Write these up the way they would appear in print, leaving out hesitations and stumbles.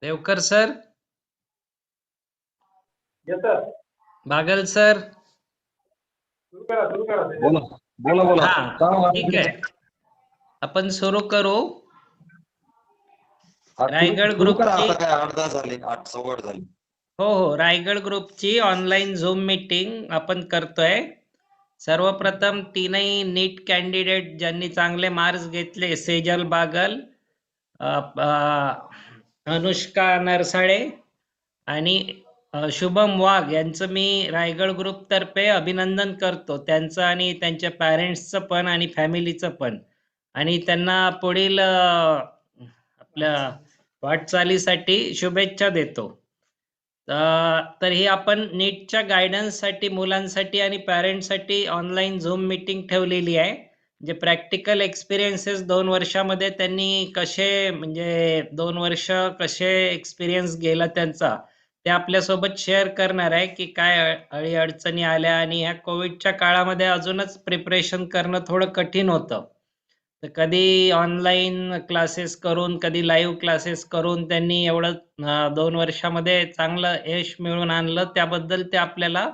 Devkar sir, yes sir. Bagal sir. सुरू करा. बोला. हा, ठीक आहे. आपण सुरू करू. रायगड ग्रुपची 8 झाले, 8 सव्वा झाले. हो, रायगड ग्रुपची ऑनलाईन झूम मीटिंग आपण करतोय. सर्वप्रथम तीनही नीट कॅन्डिडेट ज्यांनी चांगले मार्क्स घेतले, सेजल बागल, अनुष्का नरसाळे आणि शुभम वाघ यांचं मी रायगड ग्रुप तर्फे अभिनंदन करतो, त्यांचं आणि त्यांच्या पॅरेंट्सचं पण आणि फॅमिलीचं पण, आणि त्यांना पुढील आपल्या वाटचालीसाठी शुभेच्छा देतो. तर ही आपण नीटच्या गायडन्ससाठी मुलांसाठी आणि पॅरेंट्ससाठी ऑनलाईन झूम मीटिंग ठेवलेली आहे. जे प्रॅक्टिकल एक्सपिरियन्सेस 2 वर्षामध्ये त्यांनी कसे, म्हणजे 2 वर्ष कसे एक्सपिरियन्स गेला त्यांचा, ते आपल्यासोबत शेअर करणार आहे की काय अडचणी आल्या. आणि ह्या कोविडच्या काळामध्ये अजूनच प्रिपरेशन करणं थोडं कठीण होतं. तर कधी ऑनलाईन क्लासेस करून, कधी लाईव्ह क्लासेस करून त्यांनी एवढं 2 वर्षामध्ये चांगलं यश मिळवून आणलं. त्याबद्दल ते आपल्याला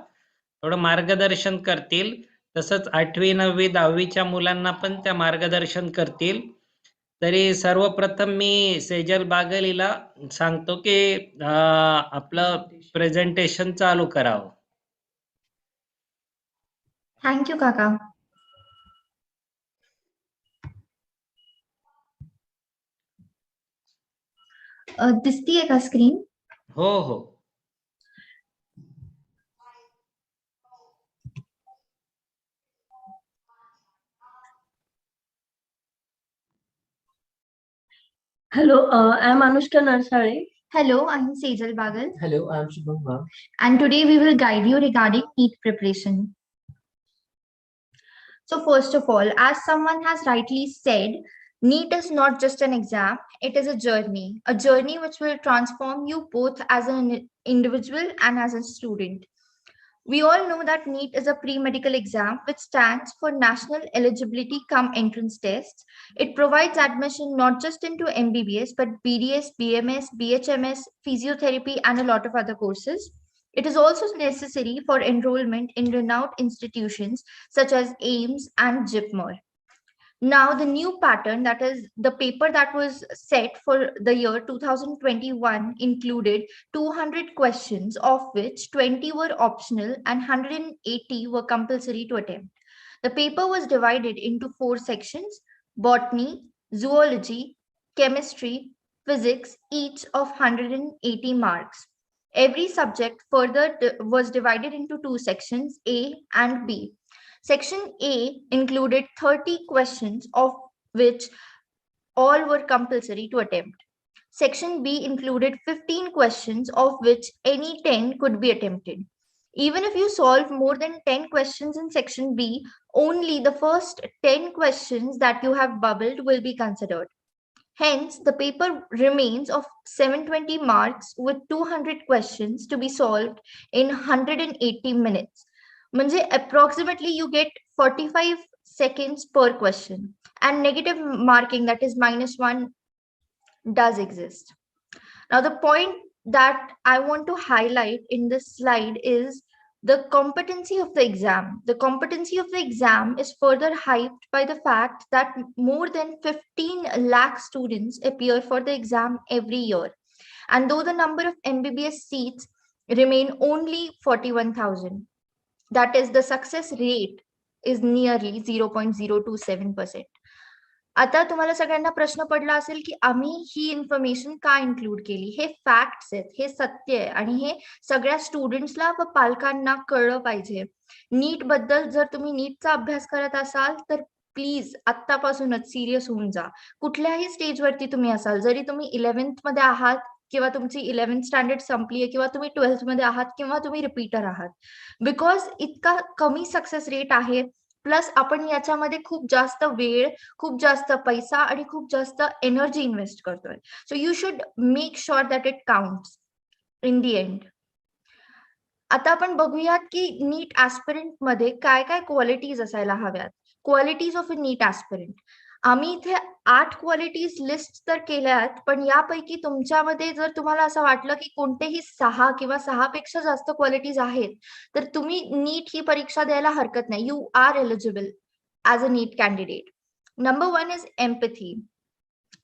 थोडं मार्गदर्शन करतील. तसंच 8वी 9वी 10वीच्या मुलांना पण त्या मार्गदर्शन करतील. तरी सर्वप्रथम मी सेजल बागल हिला सांगतो की आपलं प्रेझेंटेशन चालू करावं. थँक्यू काका. दिसतीये का स्क्रीन? हो. Hello, I'm Anushka Narsale. Hello, I'm Sejal Bagal. Hello, I'm Shubham Wag. And today we will guide you regarding NEET preparation. So first of all, as someone has rightly said, NEET is not just an exam, it is a journey which will transform you both as an individual and as a student. We all know that NEET is a pre-medical exam which stands for National Eligibility Cum Entrance Test. It provides admission not just into MBBS but BDS, BMS, BHMS, physiotherapy and a lot of other courses. It is also necessary for enrollment in renowned institutions such as AIIMS and JIPMER. Now, the new pattern, that is the paper that was set for the year 2021, included 200 questions, of which 20 were optional and 180 were compulsory to attempt. The paper was divided into 4 sections: botany, zoology, chemistry, physics, each of 180 marks. Every subject further was divided into 2 sections, A and B. Section A included 30 questions, of which all were compulsory to attempt. Section B included 15 questions, of which any 10 could be attempted. Even if you solve more than 10 questions in section B, only the first 10 questions that you have bubbled will be considered. Hence, the paper remains of 720 marks with 200 questions to be solved in 180 minutes. म्हणजे approximately you get 45 seconds per question, and negative marking, that is -1, does exist. Now, the point that I want to highlight in this slide is the competency of the exam. The competency of the exam is further hyped by the fact that more than 15 lakh students appear for the exam every year. And though the number of MBBS seats remain only 41,000, that is, the success rate is nearly 0.027%. आता तुम्हाला सगळ्यांना प्रश्न पडला असेल की आम्ही ही information का include केली. हे फॅक्ट्स आहेत, हे सत्य आहे आणि हे सगळ्या स्टुडंट्सला व पालकांना कळलं पाहिजे. नीट बद्दल जर तुम्ही नीटचा अभ्यास करत असाल तर प्लीज आत्तापासूनच सिरियस होऊन जा. कुठल्याही स्टेजवरती तुम्ही असाल, जरी तुम्ही 11th मध्ये आहात किंवा तुमची 11th स्टँडर्ड संपली आहे किंवा तुम्ही 12th मध्ये आहात किंवा तुम्ही रिपीटर आहात, बिकॉज इतका कमी सक्सेस रेट आहे. प्लस आपण याच्यामध्ये खूप जास्त वेळ, खूप जास्त पैसा आणि खूप जास्त एनर्जी इन्व्हेस्ट करतोय. So you should make sure that it counts in the end. आता आपण बघूयात की नीट ऍस्पिरंट मध्ये काय काय क्वालिटीज असायला हव्यात. क्वालिटीज ऑफ अ नीट ऍस्पिरंट. आम्ही इथे 8 क्वालिटीज लिस्ट तर केल्यात, पण यापैकी तुमच्यामध्ये जर तुम्हाला असं वाटलं की कोणतेही 6 किंवा 6 पेक्षा जास्त क्वालिटीज आहेत, तर तुम्ही नीट ही परीक्षा द्यायला हरकत नाही. You are eligible as a NEET candidate. Number 1 is empathy.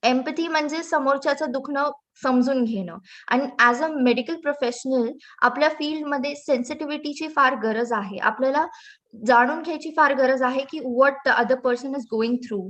Empathy म्हणजे समोरच्याचं दुखणं समजून घेणं. आणि ॲज अ मेडिकल प्रोफेशनल आपल्या फील्डमध्ये सेन्सिटिव्हिटीची फार गरज आहे. आपल्याला जाणून घ्यायची फार गरज आहे की what the other person is going through.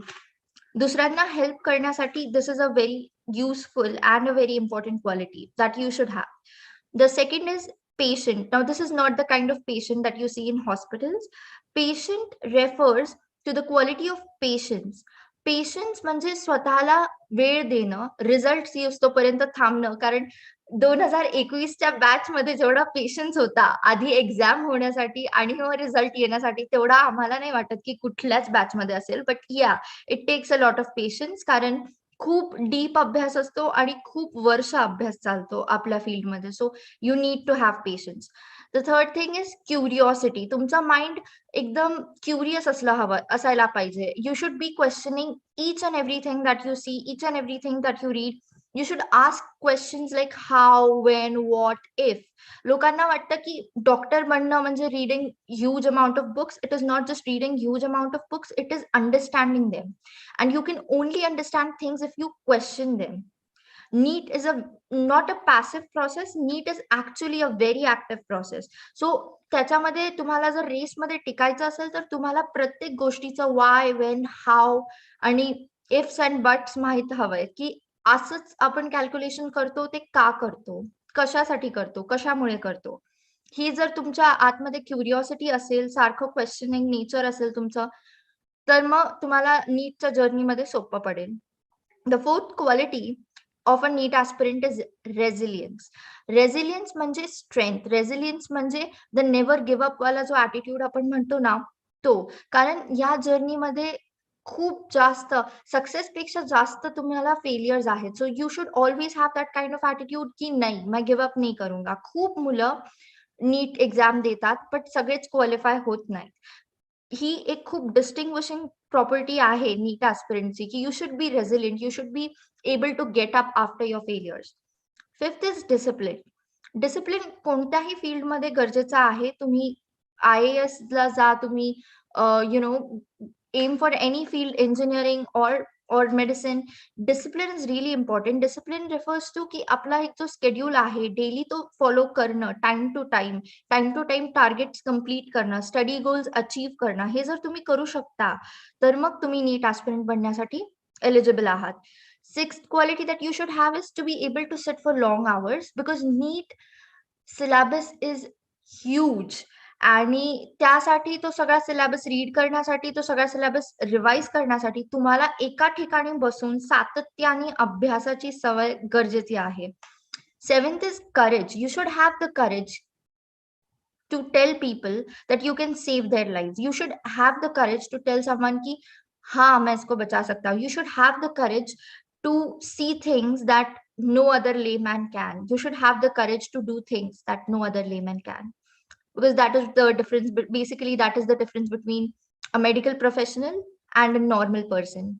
दुसऱ्यांना हेल्प करण्यासाठी this is a very useful and a very important quality that you should have. The second is patient. Now, this is not the kind of patient that you see in hospitals. Patient refers to the quality of patience. Patience म्हणजे स्वतःला वेळ देणं, result येऊस्तोपर्यंत थांबणं. कारण 2021च्या batch मध्ये जेवढा patience होता आधी एक्झाम होण्यासाठी आणि मग रिझल्ट येण्यासाठी, तेवढा आम्हाला नाही वाटत की कुठल्याच बॅच मध्ये असेल. बट या, it takes a lot of patience, कारण खूप डीप अभ्यास असतो आणि खूप वर्ष अभ्यास चालतो आपल्या फील्डमध्ये. So you need to have patience. The third thing is curiosity. तुमचा माइंड एकदम क्युरियस असायला पाहिजे. You should be questioning each and everything that you see, each and everything that you read. You should ask questions like how, when, what, if. लोकांना वाटतं की doctor बनणं म्हणजे reading huge amount of books. It is not just reading huge amount of books, it is understanding them. And you can only understand things if you question them. NEET is a not a passive process. NEET is actually a very active process. So त्याच्यामध्ये तुम्हाला जर रेसमध्ये टिकायचं असेल तर तुम्हाला प्रत्येक गोष्टीचं Y, Wien, हाव आणि इफ्स अँड बट्स माहित हवंय की असंच आपण कॅल्क्युलेशन करतो ते का करतो, कशासाठी करतो, कशामुळे करतो. ही जर तुमच्या आतमध्ये क्युरिओसिटी असेल, सारखं क्वेश्चनिंग नेचर असेल तुमचं, तर मग तुम्हाला नीटच्या जर्नीमध्ये सोपं पडेल. The fourth quality of a NEET aspirant is resilience. Resilience म्हणजे स्ट्रेंथ. रेझिलियन्स म्हणजे द नेव्हर गिव्ह अप वाला जो ॲटिट्यूड आपण म्हणतो ना, तो. कारण या जर्नीमध्ये खूप जास्त सक्सेसपेक्षा जास्त तुम्हाला फेलियर्स आहेत. So you should always have that kind of attitude की नाही, मैं गिव्ह अप नहीं करूंगा. खूप मुलं नीट एक्झाम देतात, बट सगळेच क्वालिफाय होत नाहीत. ही एक खूप डिस्टिंग्विशिंग प्रॉपर्टी आहे नीट ॲस्पिरंटची की you should B resilient, you should B able to get up after your failures. Fifth is discipline. Discipline कोणत्याही फील्डमध्ये गरजेचा आहे. तुम्ही IAS ला जा, तुम्ही you know aim for any field, engineering और medicine. Discipline is really important. Discipline refers to की आपला एक जो स्केड्यूल आहे डेली तो फॉलो करणं, time to time targets complete करणं, स्टडी गोल्स अचीव करणं. हे जर तुम्ही करू शकता तर मग तुम्ही नीट ॲस्पिरंट बनण्यासाठी एलिजिबल आहात. Sixth quality that you should have is to be able to sit for long hours, because NEET syllabus is huge. आणि त्यासाठी तो सगळा सिलेबस रीड करण्यासाठी, तो सगळा सिलेबस रिवाइज करण्यासाठी तुम्हाला एका ठिकाणी बसून सातत्याने अभ्यासाची सवय गरजेची आहे. Seventh is courage. You should have the courage to tell people that you can save their lives. You should have the courage to tell someone ki हाँ मैं इसको बचा सकता हूँ. You should have the courage to see things that no other layman can. You should have the courage to do things that no other layman can. Because that is the difference. Basically, that is the difference between a medical professional and a normal person.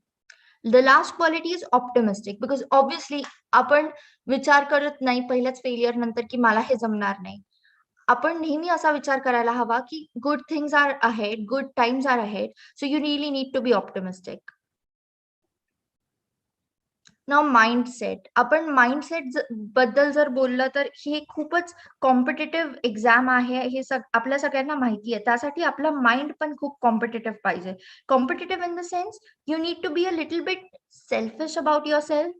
The last quality is optimistic, because obviously आपण विचार करत नाही पहिल्याच failure नंतर की मला हे जमणार नाही. आपण नेहमी असा विचार करायला हवा की good things are ahead, good times are ahead. So you really need to be optimistic. Now mindset. आपण माइंडसेट बद्दल जर बोललं तर हे खूपच कॉम्पिटिटिव्ह एक्झाम आहे. हे आपल्या सगळ्यांना माहिती आहे. त्यासाठी आपलं माइंड पण खूप कॉम्पिटिटिव्ह पाहिजे. Competitive in the sense you need to be a little bit selfish about yourself.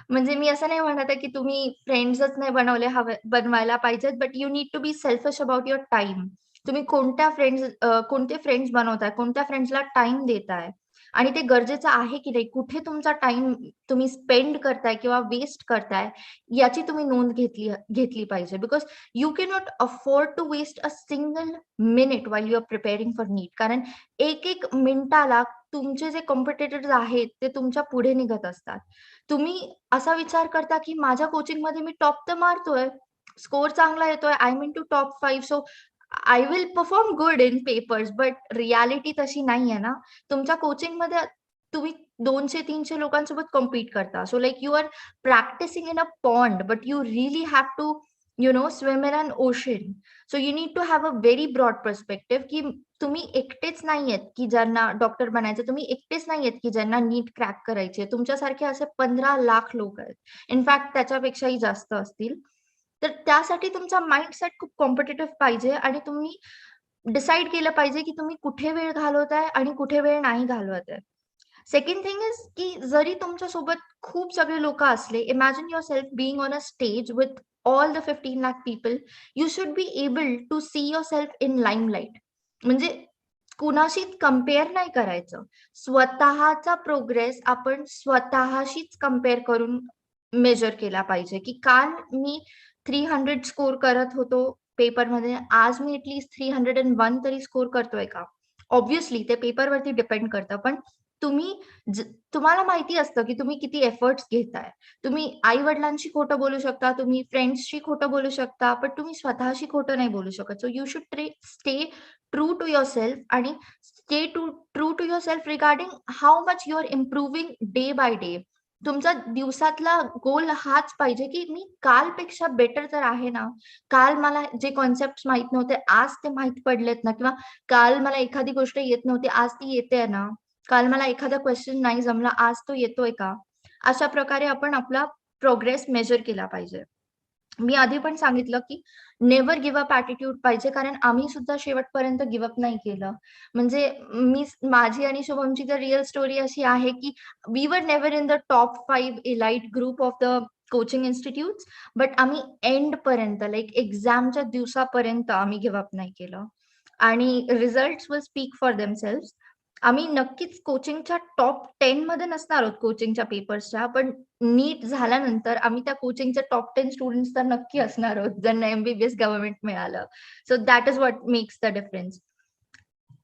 म्हणजे मी असं नाही म्हणत आहे की तुम्ही फ्रेंड्सच नाही बनवायला पाहिजेत, but you need to be selfish about your time. तुम्ही कोणते फ्रेंड्स बनवताय, कोणत्या फ्रेंड्सला टाइम देताय आणि ते गरजेचं आहे की नाही, कुठे तुमचा टाइम तुम्ही स्पेंड करताय किंवा वेस्ट करताय, याची तुम्ही नोंद घेतली पाहिजे. Because you can not afford to waste a single minute while you are preparing for NEET. कारण एक मिनिटाला तुमचे जे कॉम्पिटिटर्स आहेत ते तुमच्या पुढे निघत असतात. तुम्ही असा विचार करता की माझ्या कोचिंगमध्ये मी टॉप तर मारतोय, स्कोर चांगला येतोय, I mean to top 5, so I will perform good in papers. But reality तशी नाहीये ना. तुमच्या कोचिंगमध्ये तुम्ही 200-300 लोकांसोबत कम्पीट करता. So like you are practising in a pond, but you really have to swim in an ocean. So you need to have a very broad perspective, की तुम्ही एकटेच नाहीयेत की ज्यांना डॉक्टर बनायचं, तुम्ही एकटेच नाहीयेत की ज्यांना नीट क्रॅक करायचे. तुमच्यासारखे असे 15 लाख लोक आहेत. इनफॅक्ट त्याच्यापेक्षाही जास्त असतील. तर त्यासाठी तुमचा माइंडसेट खूप कॉम्पिटिटिव्ह पाहिजे आणि तुम्ही डिसाईड केलं पाहिजे की तुम्ही कुठे वेळ घालवताय आणि कुठे वेळ नाही घालवत आहे. सेकंड थिंग इज की जरी तुमच्यासोबत खूप सगळे लोक असले, imagine yourself being on a stage with all the 15 lakh people, you should be able to see yourself in limelight. म्हणजे कुणाशीच कंपेअर नाही करायचं. स्वतःचा प्रोग्रेस आपण स्वतःशीच कंपेअर करून मेजर केला पाहिजे, की काल मी 300 स्कोर करत होतो पेपरमध्ये, आज मी ॲटलीस्ट 301 तरी स्कोर करतोय का? ऑब्व्हियसली ते पेपरवरती डिपेंड करतं. पण तुम्ही तुम्हाला माहिती असतं, की तुम्ही किती एफर्ट्स घेताय. तुम्ही आई-वडिलांशी खोटं बोलू शकता, तुम्ही फ्रेंड्सशी खोटं बोलू शकता, पण तुम्ही स्वतःशी खोटं नाही बोलू शकत. So you should stay true to yourself आणि stay true to yourself regarding how much you are improving day by day. तुमचा दिवसातला गोल हाच पाहिजे, की मी कालपेक्षा बेटर तर आहे ना. काल मला जे कॉन्सेप्ट्स माहीत नव्हते, आज ते माहीत पडलेत ना, किंवा काल मला एखादी गोष्ट येत नव्हती, आज ती येतेय ना. काल मला एखादा क्वेश्चन नाही जमला, आज तो येतोय का? अशा प्रकारे आपण आपला प्रोग्रेस मेजर केला पाहिजे. मी आधी पण सांगितलं, की नेव्हर गिव्ह अप ॲटिट्यूड पाहिजे, कारण आम्ही सुद्धा शेवटपर्यंत गिव्ह अप नाही केलं. म्हणजे माझी आणि शुभमची तर रिअल स्टोरी अशी आहे, की we were never in the top 5 elite group of the coaching institutes, but आम्ही एंडपर्यंत लाइक एक्झामच्या दिवसापर्यंत आम्ही गिव्ह अप नाही केलं. आणि results will speak for themselves. आम्ही नक्कीच कोचिंगच्या टॉप 10 मध्ये नसणार आहोत कोचिंगच्या पेपर्सच्या, पण नीट झाल्यानंतर आम्ही त्या कोचिंगच्या टॉप 10 स्टुडंट्स तर नक्की असणार आहोत, ज्यांना एमबीबीएस गव्हर्नमेंट मिळालं. So that is what makes the difference.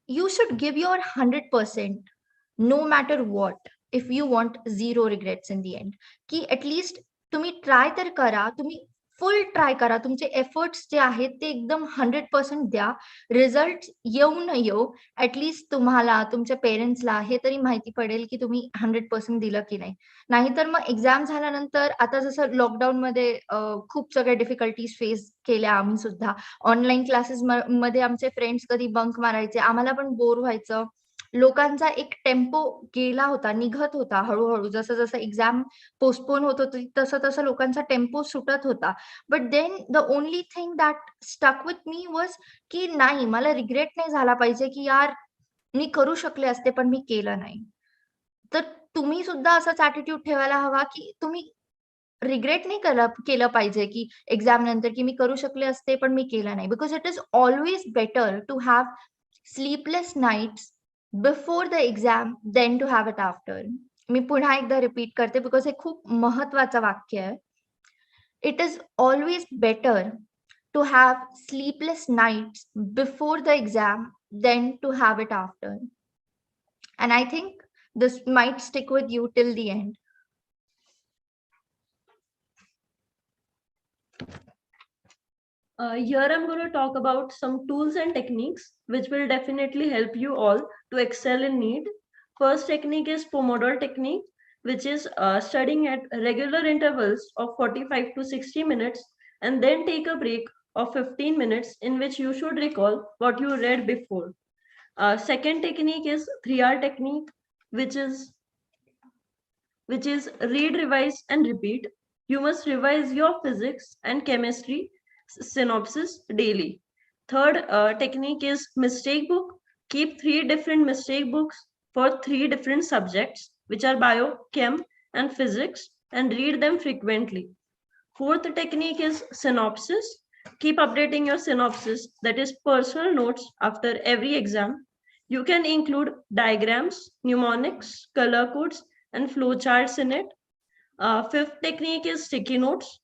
You should give your 100% no matter what if you want zero regrets in the end. की ॲटलीस्ट तुम्ही ट्राय तर करा, तुम्ही फुल ट्राय करा. तुमचे एफर्ट्स जे आहेत ते एकदम 100% द्या. रिझल्ट येऊ न येऊ, ॲटलीस्ट तुम्हाला, तुमच्या पेरेंट्सला हे तरी माहिती पडेल की तुम्ही 100% दिलं की नाही. नाहीतर मग एक्झाम झाल्यानंतर आता जसं लॉकडाऊनमध्ये खूप सगळ्या डिफिकल्टीज फेस केल्या आम्ही सुद्धा. ऑनलाईन क्लासेस मध्ये आमचे फ्रेंड्स कधी बंक मारायचे, आम्हाला पण बोर व्हायचं. लोकांचा एक टेम्पो गेला होता, निघत होता हळू-हळू. जसं-जसं एक्झाम पोस्टपोन होत होती, तसं-तसं लोकांचा टेम्पो सुटत होता. But then the only thing that stuck with me was की नाही, मला रिग्रेट नाही झाला पाहिजे, की यार मी करू शकले असते, पण मी केलं नाही. तर तुम्ही सुद्धा असाच ॲटिट्यूड ठेवायला हवा, की तुम्ही रिग्रेट नाही केलं पाहिजे, की एक्झाम नंतर, की मी करू शकले असते, पण मी केलं नाही. Because it is always better to have sleepless nights before the exam then to have it after. मी पुन्हा एकदा रिपीट करते, बिकॉज हे खूप महत्वाचं वाक्य आहे. It is always better to have sleepless nights before the exam then to have it after. And I think this might stick with you till the end. Here I'm going to talk about some tools and techniques which will definitely help you all to excel in NEET. First technique is Pomodoro technique, which is studying at regular intervals of 45 to 60 minutes and then take a break of 15 minutes in which you should recall what you read before. Second technique is 3R technique, which is read, revise, and repeat. You must revise your physics and chemistry synopsis daily. Third technique is mistake book. Keep 3 different mistake books for 3 different subjects, which are bio, chem, and physics, and read them frequently. Fourth technique is synopsis. Keep updating your synopsis, that is personal notes after every exam. You can include diagrams, mnemonics, color codes, and flowcharts in it. Fifth technique is sticky notes.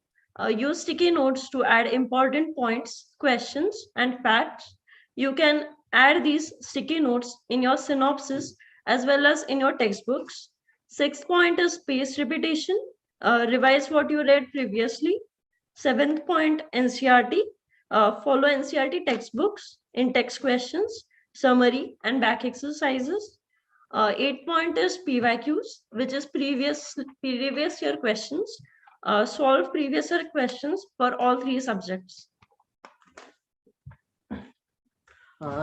Use sticky notes to add important points, questions, and facts. You can add these sticky notes in your synopsis as well as in your textbooks. Sixth point is spaced repetition. Revise what you read previously. Seventh point, NCRT. Follow NCRT textbooks in text questions, summary, and back exercises. 8 point is PYQs, which is previous year questions. Solve previous year questions for all 3 subjects.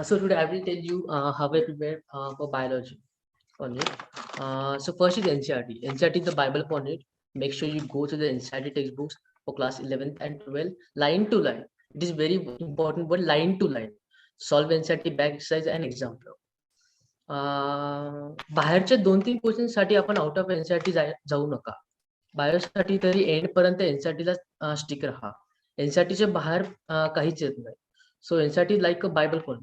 So today I will tell you how I prepare for biology on it. So first is NCERT. NCERT is the Bible upon it. Make sure you go to the NCERT textbooks for class 11th and 12th, line to line. It is very important, but line to line. Solve NCERT back exercise and example. बाहेरच्या 2-3 question साठी आपण out of NCERT जाऊ नका. बायोसाठी तरी end पर्यंत एनसीआरटीला stick राहा. एनसीआरटीच्या बाहेर काहीच येत नाही. So NCERT like a Bible for.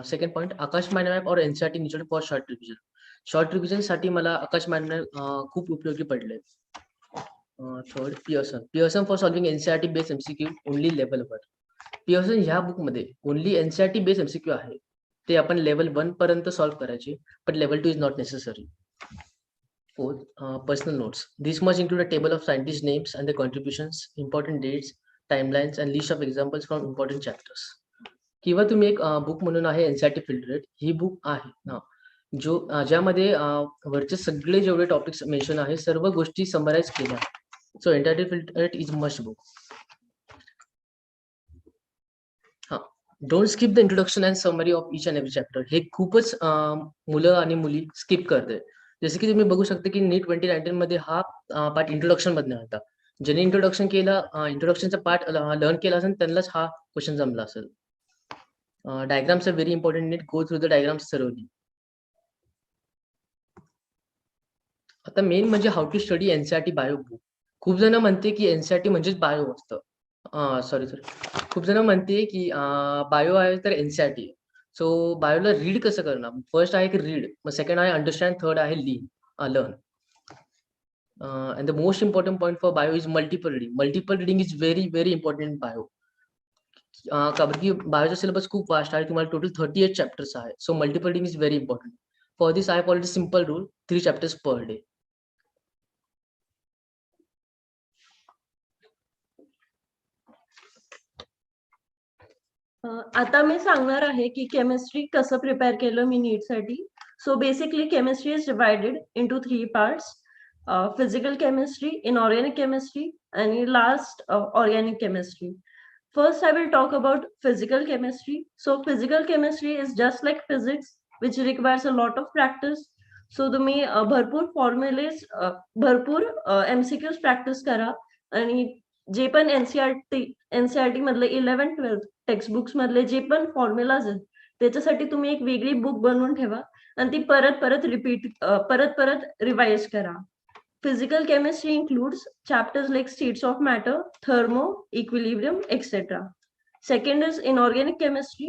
Second point, Aakash mind map और NCERT needed for short revision. Short revision साठी मला आकाश माइंड मॅप खूप उपयोगी पडले. Third, Pearson for solving NCERT based MCQ only level 1. Pearson ह्या बुक मध्ये ओनली एनसीआरटी बेस्ड एमसीक्यू आहे. ते आपण लेवल 1 पर्यंत सॉल्व करायचे, but level 2 is not necessary. Fourth, personal notes. This must include a table of scientists' names and their contributions, important dates, timelines, and list of examples from important chapters. किंवा तुम्ही एक book म्हणून आहे NCERT filtrate. ही book आहे जो ज्यामध्ये वरचे सगळे जेवढे टॉपिक्स मेन्शन आहे सर्व गोष्टी समराइज केल्या. So NCERT filtrate is must book. Don't skip the introduction and summary of each and every chapter. हे खूपच मुलं आणि मुली स्किप करते. जसे की तुम्ही बघू शकता की नीट 2019 मध्ये हा पार्ट इंट्रोडक्शन मधनं होता. ज्यांनी इंट्रोडक्शन केलं, इंट्रोडक्शनचा पार्ट लर्न केला असेल त्यांनाच हा क्वेश्चन जमला असेल. Diagrams are very important. नीट go through the diagrams thoroughly. आता मेन म्हणजे how to study NCERT bio book. खूप जण म्हणते की एनसीआरटी म्हणजेच बायो असतं. सॉरी खूप जण म्हणते की बायो आहे तर एनसीआरटी आहे. सो बायोला रीड कसं करणार. फर्स्ट आहे की रीड, मग सेकंड आहे अंडरस्टँड, थर्ड आहे learn. And the most important point for bio is multiple reading. Multiple reading is very very important in bio. कारण की बायोचा सिलेबस खूप वास्ट आहे. तुम्हाला टोटल 38 चॅप्टर्स आहे. So multiple reading is very important. For this I follow simple rule, 3 chapters per day. आता मी सांगणार आहे की केमिस्ट्री कसं प्रिपेअर केलं मी नीट साठी. So basically chemistry is divided into 3 parts. Physical chemistry, inorganic chemistry आणि last organic chemistry. First, I will talk about physical chemistry. So, physical chemistry is just like physics, which requires a lot of practice. So, तुम्ही भरपूर formulas, भरपूर MCQs practice करा. आणि जे पण NCERT मधले 11-12 textbooks मधले जे पण फॉर्म्युलाज आहेत त्याच्यासाठी तुम्ही एक वेगळी बुक बनवून ठेवा आणि ती परत रिवाइज करा. Physical chemistry includes chapters like states of matter, thermo, equilibrium, etc. Second is inorganic chemistry.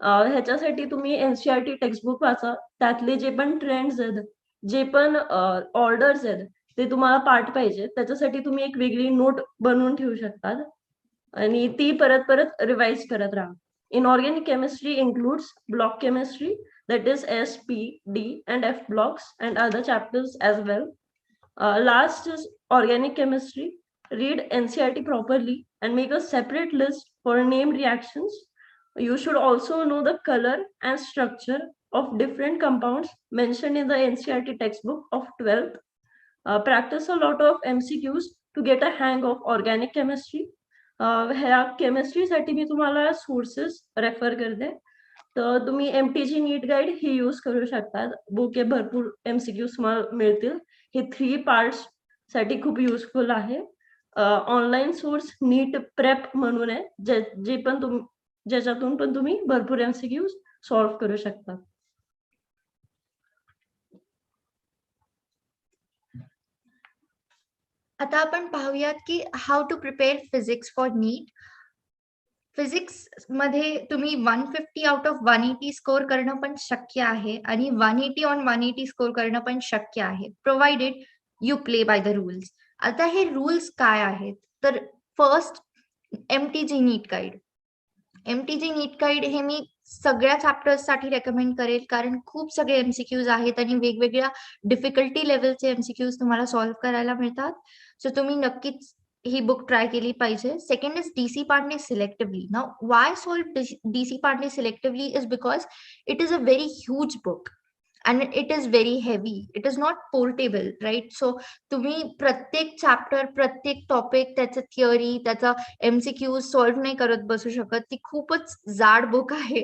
ह्याच्यासाठी तुम्ही एनसीआरटी टेक्स्टबुक वाचा. त्यातले जे पण ट्रेंड्स आहेत, जे पण ऑर्डर्स आहेत ते तुम्हाला पाठ पाहिजे. त्याच्यासाठी तुम्ही एक वेगळी नोट बनवून ठेवू शकता आणि ती परत रिवाइज करत राहा. Inorganic chemistry includes block chemistry, that is S, P, D and F blocks and other chapters as well. Last is organic chemistry. Read NCERT properly and make a separate list for named reactions. You should also know the color and structure of different compounds mentioned in the NCERT textbook of 12th. Practice a lot of MCQs to get a hang of organic chemistry. ह्या chemistry साठी मी तुम्हाला sources refer करते. तर तुम्ही MTG नीट guide हे use करू शकता. Book हे भरपूर MCQs मिळतील. हे 3 पार्ट्स साठी खूप युजफुल आहे. ऑनलाईन सोर्स नीट प्रेप म्हणून आहे, ज्याच्यातून पण तुम्ही भरपूर MCQs सॉल्व्ह करू शकता. आता आपण पाहूयात की how to prepare physics for NEET. Physics मध्ये तुम्ही 150 आउट ऑफ 180 स्कोर करणं पण शक्य आहे आणि 180 ऑन 180 स्कोर करणं पण शक्य आहे, provided you play by the rules. आता हे रूल्स काय आहेत तर फर्स्ट MTG नीट गाईड. MTG नीट गाईड हे मी सगळ्या चॅप्टर्स साठी रेकमेंड करेल कारण खूप सगळे MCQs आहेत आणि वेगवेगळ्या डिफिकल्टी लेवलचे MCQs तुम्हाला सॉल्व्ह करायला मिळतात. सो तुम्ही नक्कीच ही बुक ट्राय केली पाहिजे. Second is DC Pandey selectively. Now, why solve DC Pandey selectively is because it is a very huge book. and it is very heavy. It is not portable, right? So तुम्ही प्रत्येक chapter, प्रत्येक topic, त्याचं theory, त्याचा MCQ solve नाही करत बसू शकत. ती खूपच जाड बुक आहे.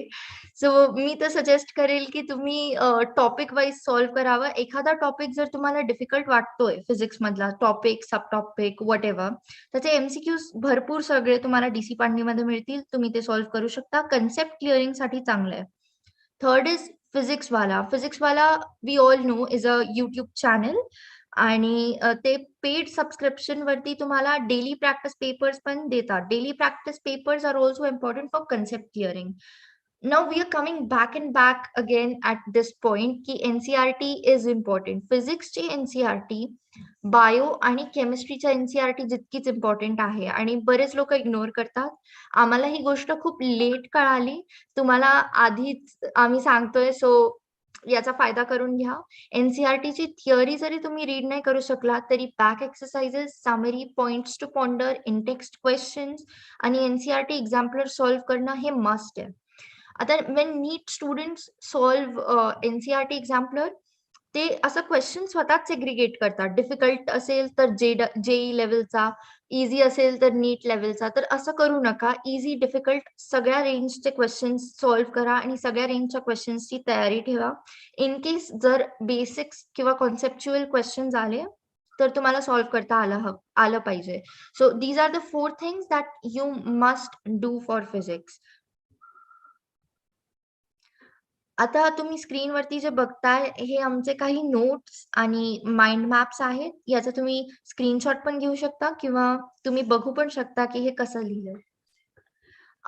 सो मी तर सजेस्ट करेल की तुम्ही टॉपिक वाईज सॉल्व्ह करावं. एखादा टॉपिक जर तुम्हाला डिफिकल्ट वाटतोय फिजिक्स मधला topic, sub topic, what ever, त्याचे MCQ भरपूर सगळे तुम्हाला DC पांडीमध्ये मिळतील. तुम्ही ते सॉल्व्ह करू शकता. कन्सेप्ट क्लिअरिंग साठी चांगलं आहे. थर्ड इज फिजिक्स वाला we all know is a YouTube channel, आणि ते पेड सबस्क्रिप्शन वरती तुम्हाला डेली प्रॅक्टिस पेपर्स पण देतात. Daily practice papers are also important for concept clearing. Now we are coming back and back again at this point की NCERT is important. Physics ची NCERT, bio आणि केमिस्ट्रीच्या NCERT जितकीच important आहे, आणि बरेच लोक ignore करतात. आम्हाला ही गोष्ट खूप लेट कळाली. तुम्हाला आधीच आम्ही सांगतोय, सो याचा फायदा करून घ्या. NCERT ची थिअरी जरी तुम्ही रीड नाही करू शकला तरी back exercises, summary, points to ponder, in text questions आणि NCERT एक्झाम्पलर सॉल्व्ह करणं हे मस्ट आहे. आता when NEET students solve NCERT exemplar, ते असं क्वेश्चन स्वतःच सेग्रिगेट करतात. डिफिकल्ट असेल तर JEE लेवलचा, इझी असेल तर NEET लेवलचा. तर असं करू नका. इझी, डिफिकल्ट सगळ्या रेंजचे क्वेश्चन सॉल्व्ह करा आणि सगळ्या रेंजच्या क्वेश्चन्सची तयारी ठेवा. इन केस जर बेसिक्स किंवा कॉन्सेप्च्युअल क्वेश्चन्स आले तर तुम्हाला सॉल्व्ह करता आलं पाहिजे. So these are the 4 things that you must do for physics. आता तुम्ही स्क्रीनवरती जे बघताय हे आमचे काही नोट्स आणि माइंड मॅप्स आहेत. याचा तुम्ही स्क्रीनशॉट पण घेऊ शकता किंवा तुम्ही बघू पण शकता की हे कसं लिहिलंय.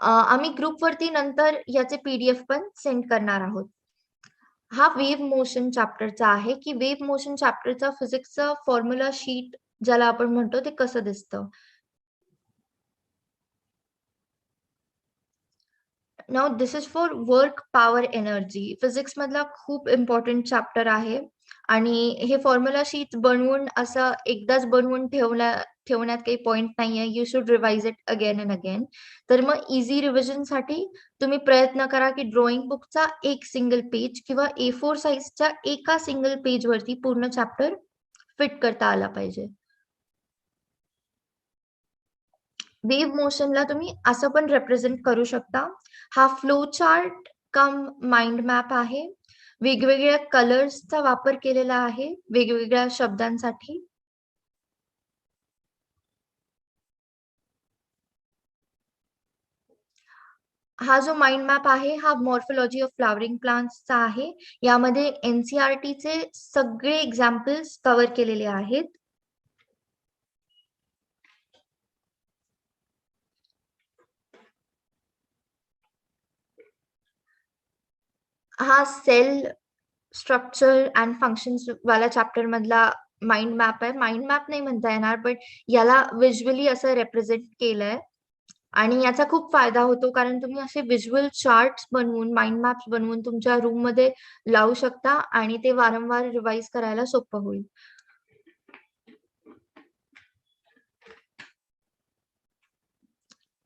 आम्ही ग्रुपवरती नंतर याचे PDF पण सेंड करणार आहोत. हा वेव्ह मोशन चॅप्टरचा आहे की वेव्ह मोशन चॅप्टरचा फिजिक्सचा फॉर्म्युला शीट ज्याला आपण म्हणतो ते कसं दिसतं. Now this is for work power energy. Physics मधला खूप इम्पॉर्टंट चॅप्टर आहे आणि हे फॉर्म्युला शीट बनवून असं एकदाच बनवून ठेवण्यात काही पॉइंट नाहीये. You should revise it again and again. तर मग इझी रिव्हिजन साठी तुम्ही प्रयत्न करा की ड्रॉइंग बुकचा एक सिंगल पेज किंवा A4 साईजच्या एका सिंगल पेज वरती पूर्ण चॅप्टर फिट करता आला पाहिजे. वेव्ह मोशनला तुम्ही असं पण रिप्रेझेंट करू शकता. हा फ्लो चार्ट कम माइंड मॅप आहे. वेगवेगळ्या कलर्सचा वापर केलेला आहे वेगवेगळ्या शब्दांसाठी. हा जो माइंड मॅप आहे हा मॉर्फोलॉजी ऑफ फ्लॉवरिंग प्लांट्सचा आहे. यामध्ये NCERT चे सगळे एक्झाम्पल्स कव्हर केलेले आहेत. हा सेल स्ट्रक्चर अँड फंक्शन्स वाला चॅप्टर मधला माइंड मॅप आहे. माइंड मॅप नाही म्हणता येणार, पण याला व्हिज्युअली असं रिप्रेझेंट केलंय आणि याचा खूप फायदा होतो कारण तुम्ही असे व्हिज्युअल चार्ट्स बनवून, माइंड मॅप्स बनवून तुमच्या रूम मध्ये लावू शकता आणि ते वारंवार रिवाइज करायला सोपं होईल.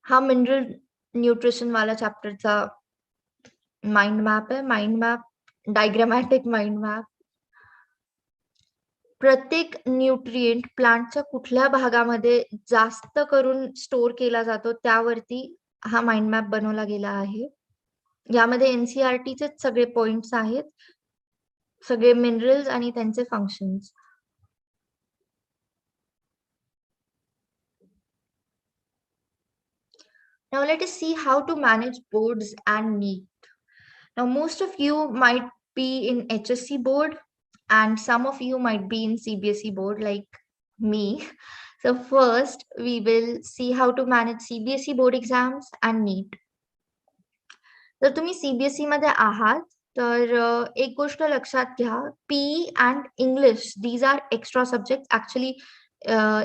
हा मिनरल न्यूट्रिशन वाला चॅप्टरचा माइंड मॅप आहे. Mind map, diagrammatic mind map. प्रत्येक न्यूट्रिएंट प्लांटच्या कुठल्या भागामध्ये जास्त करून स्टोअर केला जातो त्यावरती हा माइंड मॅप बनवला गेला आहे. यामध्ये NCERT चे सगळे पॉइंट्स आहेत, सगळे मिनरल्स आणि त्यांचे functions. Now let us see how to manage boards and NEET. Now most of you might be in HSC board and some of you might be in CBSE board like me. So first we will see how to manage CBSE board exams and NEET. जर तुम्ही CBSE मध्ये आहात तर एक गोष्ट लक्षात घ्या, PE and English, these are extra subjects. Actually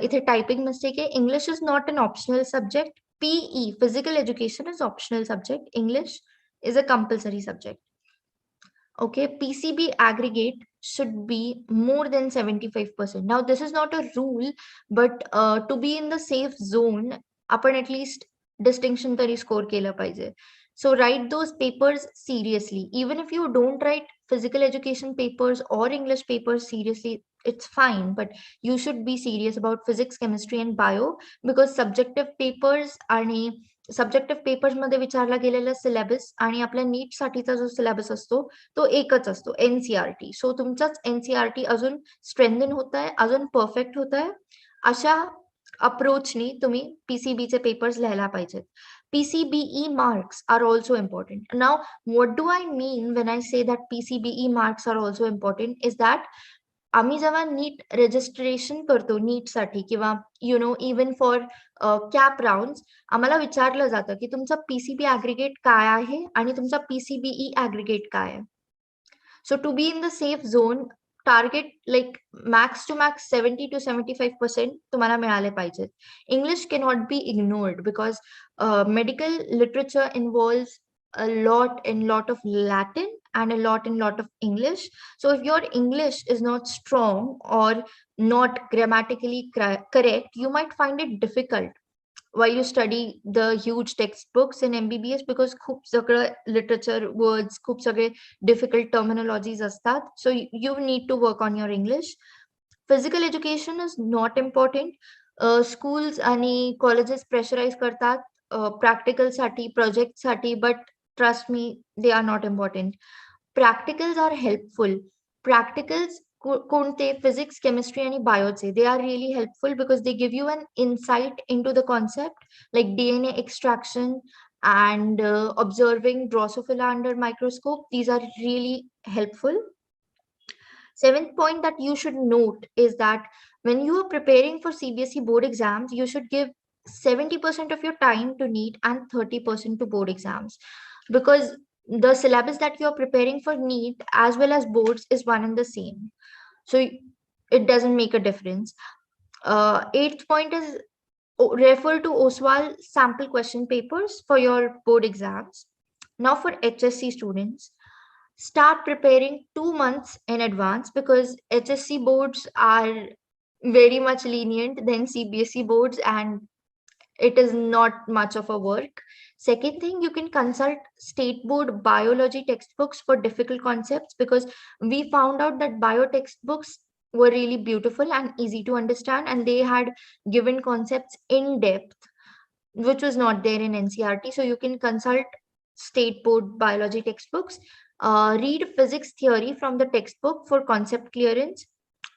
इथे टायपिंग मिस्टेक आहे. English is not an optional subject. PE, physical education, is optional subject. English is a compulsory subject. Okay, PCB aggregate should be more than 75%. Now this is not a rule, but to be in the safe zone, आपण at least distinction तरी score केलं पाहिजे. So write those papers seriously. Even if you don't write physical education papers or English papers seriously, it's fine, but you should be serious about physics, chemistry and bio, because subjective papers आणि subjective papers मध्ये विचारला गेलेला syllabus आणि आपल्या नीट साठीचा जो syllabus असतो तो एकच असतो, NCERT. सो तुमचाच NCERT अजून स्ट्रेंथन होत आहे, अजून परफेक्ट होत आहे. अशा अप्रोचनी तुम्ही PCBचे पेपर्स लिहायला पाहिजेत. PCBE marks are also important. Now, what do I mean when I say that PCBE marks are also important is that आम्ही जेव्हा नीट रजिस्ट्रेशन करतो नीटसाठी किंवा इवन फॉर कॅप राउंड्स, आम्हाला विचारलं जातं की तुमचा PCB ऍग्रिगेट काय आहे आणि तुमचा PCBE ऍग्रिगेट काय आहे. So to be in the safe zone, target like max to max 70 to 75% तुम्हाला मिळाले पाहिजेत. English cannot be ignored because medical literature involves a lot of Latin and a lot of English. So if your English is not strong or not grammatically correct, you might find it difficult while you study the huge textbooks in MBBS because खूप सगळं literature words, खूप सगळे difficult terminologies असतात. So you need to work on your English. Physical education is not important. Schools आणि colleges pressurize करतात practical साठी, project साठी, but trust me, they are not important. Practicals are helpful. Practicals कोणते physics, chemistry आणि bioचे, they are really helpful because they give you an insight into the concept like DNA extraction and observing Drosophila under microscope. These are really helpful. Seventh point that you should note is that when you are preparing for CBSE board exams, you should give 70% of your time to NEET and 30% to board exams, because the syllabus that you are preparing for NEET as well as boards is one and the same. So it doesn't make a difference. Eighth point is refer to OSWAL sample question papers for your board exams. Now for HSC students, start preparing 2 months in advance because HSC boards are very much lenient than CBSE boards and it is not much of a work. Second thing, you can consult state board biology textbooks for difficult concepts because we found out that bio textbooks were really beautiful and easy to understand and they had given concepts in depth, which was not there in NCERT. So you can consult state board biology textbooks. Read physics theory from the textbook for concept clearance.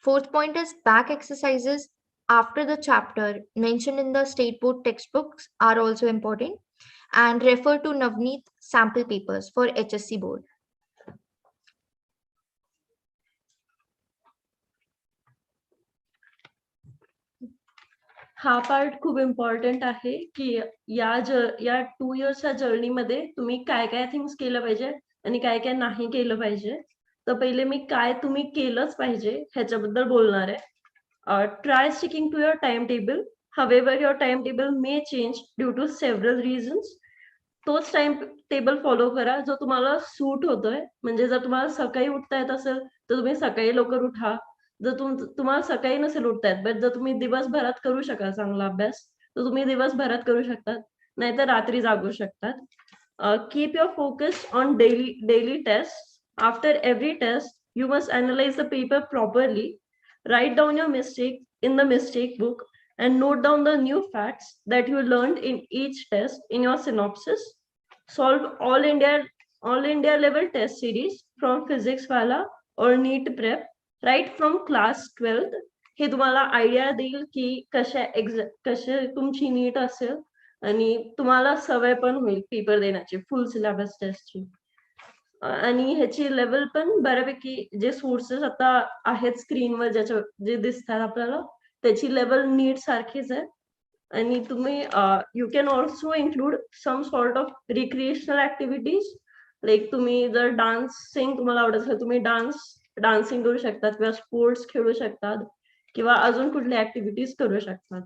Fourth point is back exercises after the chapter mentioned in the state board textbooks are also important, and refer to Navneet sample papers for HSC board. हा part खूप important आहे की या 2 इयर्सच्या जर्नीमध्ये तुम्ही काय काय things केलं पाहिजे आणि काय काय नाही केलं पाहिजे. तर पहिले मी काय तुम्ही केलंच पाहिजे ह्याच्याबद्दल बोलणार आहे. Try sticking to your timetable. However, your timetable may change due to several reasons. तोच टाइम टेबल फॉलो करा जो तुम्हाला सूट होतोय. म्हणजे जर तुम्हाला सकाळी उठता येत असेल तर तुम्ही सकाळी लवकर उठा. जर तुम्हाला सकाळी नसेल उठता येत बट जर तुम्ही दिवसभरात करू शकाल चांगला अभ्यास तर तुम्ही दिवसभरात करू शकतात, नाहीतर रात्री जागू शकतात. Keep your focus on daily tests. After every test, you must analyze the paper properly. Write down your mistake in the mistake book and note down the new facts that you learned in each test in your synopsis. Solve all India level test series from physics wala or NEET prep right from class 12th. हे तुम्हाला idea देईल की कसे तुमची नीट असेल आणि तुम्हाला सवय पण होईल पेपर देण्याची फुल सिलेबस टेस्टची. आणि ह्याची लेवल पण बऱ्यापैकी जे सोर्सेस आता आहेत स्क्रीनवर जे दिसतात आपल्याला त्याची लेवल नीट सारखीच आहे. आणि तुम्ही you can also include some sort of recreational activities. Like तुम्ही जर डान्सिंग तुम्हाला आवडत असेल तुम्ही डान्सिंग करू शकतात किंवा स्पोर्ट्स खेळू शकतात किंवा अजून कुठल्या ऍक्टिव्हिटीज करू शकतात.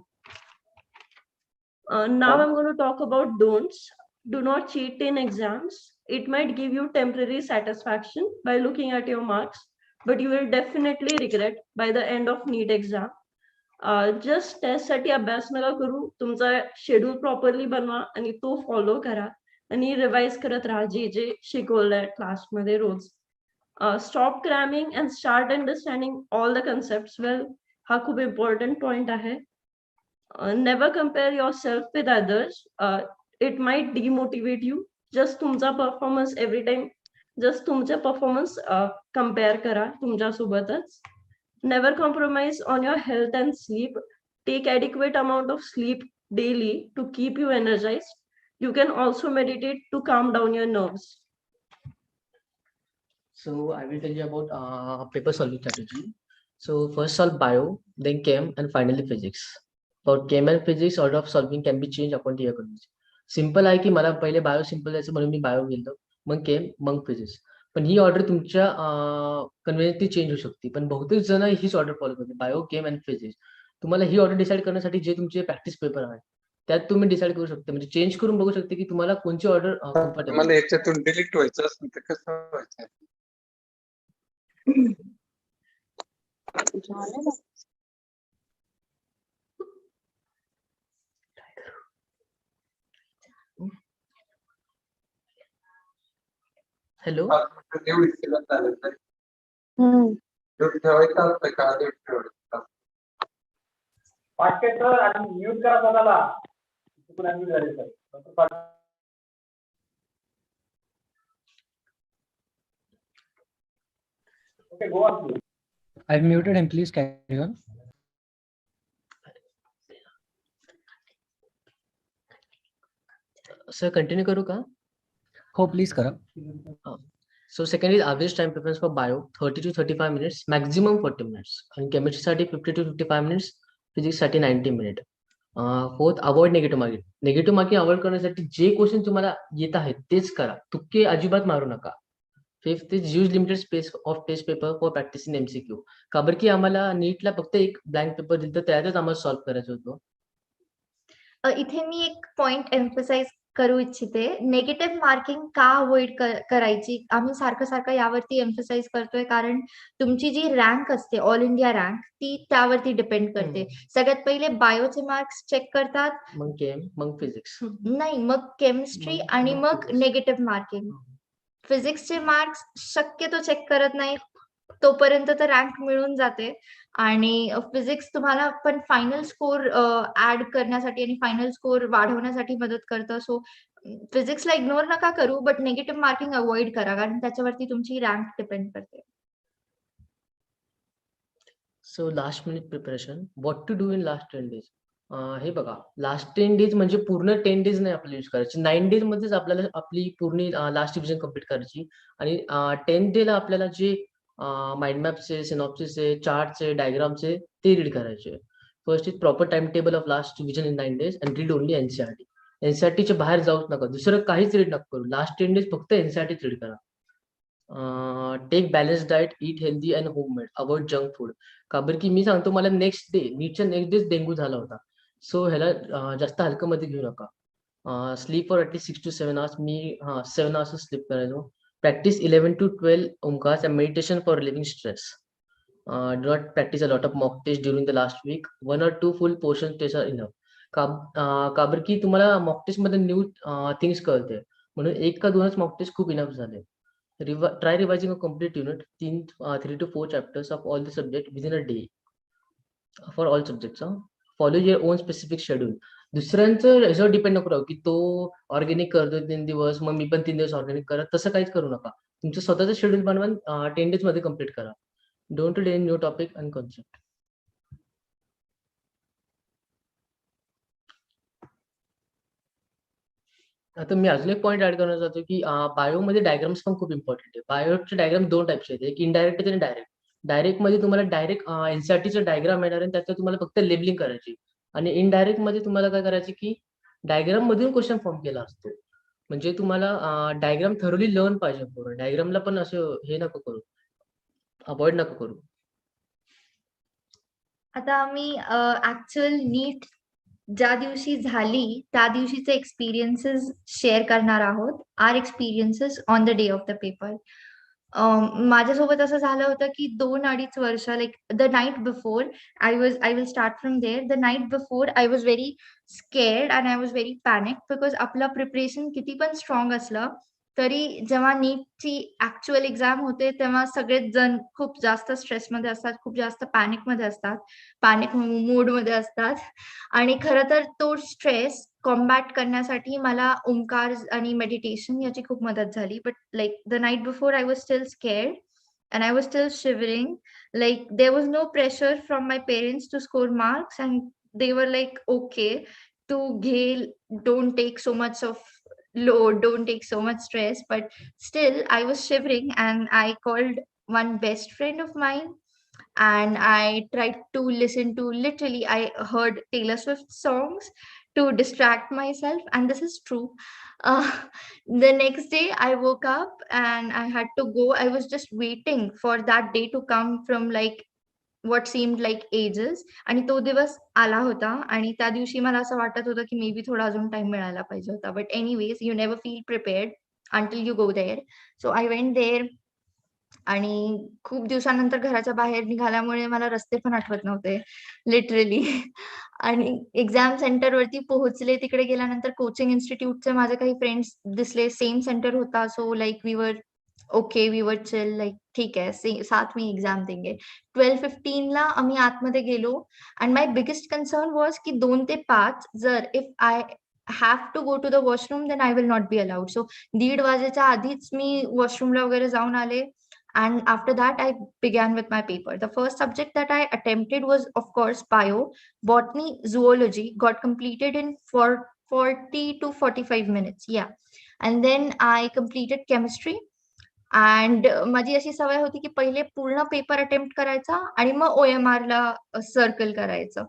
Now I'm going to talk about don'ts. Do not cheat in exams. It might give you temporary satisfaction by looking at your marks, but you will definitely regret by the end of NEET exam. Just test साठी अभ्यास नका करू. तुमचा schedule properly बनवा आणि तो follow करा आणि रिवाइज करत राहा जे शिकवलंय क्लासमध्ये रोज. Stop cramming and start understanding all the concepts well. हा खूप important point आहे. Never compare yourself with others. It might demotivate you. Just तुमचा performance every time. Just तुमचे performance compare करा तुमच्या सोबतच. Never compromise on your health and sleep. Take adequate amount of sleep daily to keep you energized. You can also meditate to calm down your nerves. So I will tell you about paper solving strategy. So first solve bio, then chem, and finally physics. For chem and physics, order of solving can be changed according to your condition. Simple आहे की मला पहिले bio simple जायचं म्हणून मी bio गेलो, मग केम, मग physics. पण ही ऑर्डर तुमच्या कन्व्हिनियंटली चेंज होऊ शकते. पण बहुतेक जण हीच ऑर्डर फॉलो करते, बायो, केम अँड फिजिक्स. तुम्हाला ही ऑर्डर डिसाईड करण्यासाठी जे तुमचे प्रॅक्टिस पेपर आहेत त्यात तुम्ही डिसाईड करू शकता, म्हणजे चेंज करून बघू शकता की तुम्हाला कोणची ऑर्डर कम्फर्टेबल. मला याच्यातून डिलीट व्हायचं असेल तर कसं व्हायचं? हॅलो, एवढी केलं चालेल तर एवढी ठेवायचं असतं का? एवढी ठेवायचं पाकिट आणि म्यूट करा स्वतःला. चुकून unmute झाले तर. Okay, go on please. I've muted him. Please carry on. Sir continue करू का? हो, please करा. So second is average time preference for bio 30 to 35 minutes, maximum 40 minutes. And chemistry साठी 50 to 55 minutes, physics साठी 90 minutes. Fourth, avoid negative marking. Negative marking avoid करण्यासाठी जे question तुम्हाला येत आहेत तेच करा, तुक्के अजिबात मारू नका. Fifth is use limited space of test paper for practising MCQ. का बरं की आम्हाला नीटला फक्त एक ब्लँक पेपर दिलं तर त्यातच आम्हाला सॉल्व्ह करायचं होतं. इथे मी एक पॉइंट एम्फसाइज करू इच्छिते. नेगेटिव्ह मार्किंग का अवॉइड करायची? आम्ही सारखं सारखं यावरती एम्फसाइज करतोय कारण तुमची जी रँक असते, ऑल इंडिया रँक, ती त्यावरती डिपेंड करते. सगळ्यात पहिले बायोचे मार्क्स चेक करतात, मग केम, मग फिजिक्स, नाही मग केमिस्ट्री आणि मग नेगेटिव्ह मार्किंग. फिजिक्सचे मार्क्स शक्यतो चेक करत नाही, तोपर्यंत तर रँक मिळून जाते. आणि फिजिक्स तुम्हाला पण फायनल स्कोर ऍड करण्यासाठी आणि फायनल स्कोर वाढवण्यासाठी मदत करतं. सो फिजिक्सला इग्नोर नका करू, बट नेगेटिव्ह मार्किंग अवॉइड करा कारण त्याच्यावरती तुमची रँक डिपेंड करते. So last minute preparation, what to do in last 10 days. हे बघा, लास्ट 10 days म्हणजे पूर्ण 10 days नाही आपल्याला यूज करायची, 9 days मध्येच आपल्याला आपली पूर्ण लास्ट डिव्हिजन कम्प्लीट करायची. आणि 10th day ला आपल्याला जे माइंड मॅपचे, सिनॉप्सिसचे, चार्टचे, डायग्रामचे ते रीड करायचे. First is proper time table of last division in 9 days and read only NCERT. NCERTच्या बाहेर जाऊच नका, दुसरं काहीच रीड नका करू. लास्ट 10 days फक्त NCERT रीड करा. Take balance diet, eat healthy and homemade, avoid junk food. का बरं की मी सांगतो, मला नेक्स्ट डे, नीटच्या नेक्स्ट डेच डेंग्यू झाला होता. सो ह्याला जास्त हलकं मध्ये घेऊ नका. Sleep for at least 6 to 7 hours. मी 7 hours स्लीप करायचो. प्रॅक्टिस 11 to 12 ओमकार्स and meditation for relieving stress. Do not practice a lot of mock tests during the last week. 1 or 2 full portion tests are enough. का बरं की तुम्हाला mock taste मध्ये new things कळते, म्हणून 1 का 2च मॉक टेस्ट खूप इनफ झाले. Try revising a complete unit, 3 to 4 chapters of all the subject within a day for all subjects. Follow your own specific schedule. दुसऱ्यांचं याच्यावर डिपेंड नको राहू की तो ऑर्गॅनिक करतो 3 दिवस, मग मी पण 3 दिवस ऑर्गॅनिक करत, तसं काहीच करू नका. तुमचं स्वतःचं शेड्यूल बनवून 10 days मध्ये कम्प्लीट करा. Don't read new topic and concept. आता मी अजून एक पॉईंट ऍड करणार जातो की बायोमध्ये डायग्राम्स पण खूप इम्पॉर्टंट आहे. बायोचे डायग्राम 2 टाइप्स आहेत, एक इनडायरेक्ट आणि डायरेक्ट. डायरेक्ट मध्ये तुम्हाला डायरेक्ट NCERTचं डायग्राम येणार आहे, त्याच्यात तुम्हाला फक्त लेबलिंग करायची. आणि इनडायरेक्ट मध्ये तुम्हाला काय करायचे की डायग्राम मधून क्वेश्चन फॉर्म केला असतो. म्हणजे तुम्हाला डायग्राम थरोली लर्न पाहिजे. पूर्ण डायग्रामला पण असं हे नको करू, अवॉइड नको करू. आता आम्ही ऍक्च्युअल नीट ज्या दिवशी झाली त्या दिवशीचे एक्सपिरियन्सेस शेअर करणार आहोत. Our experiences on the day of the paper. माझ्यासोबत असं झालं होतं की 2-2.5 वर्ष, like the night before, I will start from there. The night before I was very scared and I was very panic, because आपलं preparation किती पण strong असलं तरी जेव्हा नीटची ऍक्च्युअल एक्झाम होते तेव्हा सगळेच जण खूप जास्त स्ट्रेसमध्ये असतात, खूप जास्त पॅनिकमध्ये असतात, पॅनिक मोडमध्ये असतात. आणि खरं तर तो स्ट्रेस कॉम्बॅट करण्यासाठी मला ओंकार आणि मेडिटेशन याची खूप मदत झाली. But like the night before I was still scared and I was still shivering. Like there was no pressure from my parents to score marks, and they were like, okay, to Gail, don't take so much of load, don't take so much stress. But still, I was shivering, and I called one best friend of mine, and I tried to listen to, literally I heard Taylor Swift songs to distract myself, and this is true. uh, the next day I woke up and I had to go. I was just waiting for that day to come from like what seemed like ages, आणि तो दिवस आला होता. आणि त्या दिवशी मला असं वाटत होतं की मे बी थोडा अजून टाइम मिळायला पाहिजे होता. But anyways, you never feel prepared until you go there. So I went there, आणि खूप दिवसानंतर घराच्या बाहेर निघाल्यामुळे मला रस्ते पण आठवत नव्हते लिटरली. आणि एक्झाम सेंटरवरती पोहोचले. तिकडे गेल्यानंतर कोचिंग इन्स्टिट्यूटचे माझे काही फ्रेंड्स दिसले. सेम सेंटर होता. So like we were okay, we were chill, like ठीक आहे, साथ में एक्झाम देंगे. 12:15 ला आम्ही आतमध्ये गेलो. And my biggest concern was की 2 ते 5 जर if I have to go to the washroom then I will not be allowed. So 1:30 वाजेच्या आधीच मी वॉशरूमला वगैरे जाऊन आले. And after that, I began with my paper. The first subject that I attempted was, of course, bio. Botany, zoology got completed in 40 to 45 minutes. Yeah. And then I completed chemistry. And माझी अशी सवय होती की पहिले पूर्ण paper attempt करायचा आणि मग OMR ला सर्कल करायचं.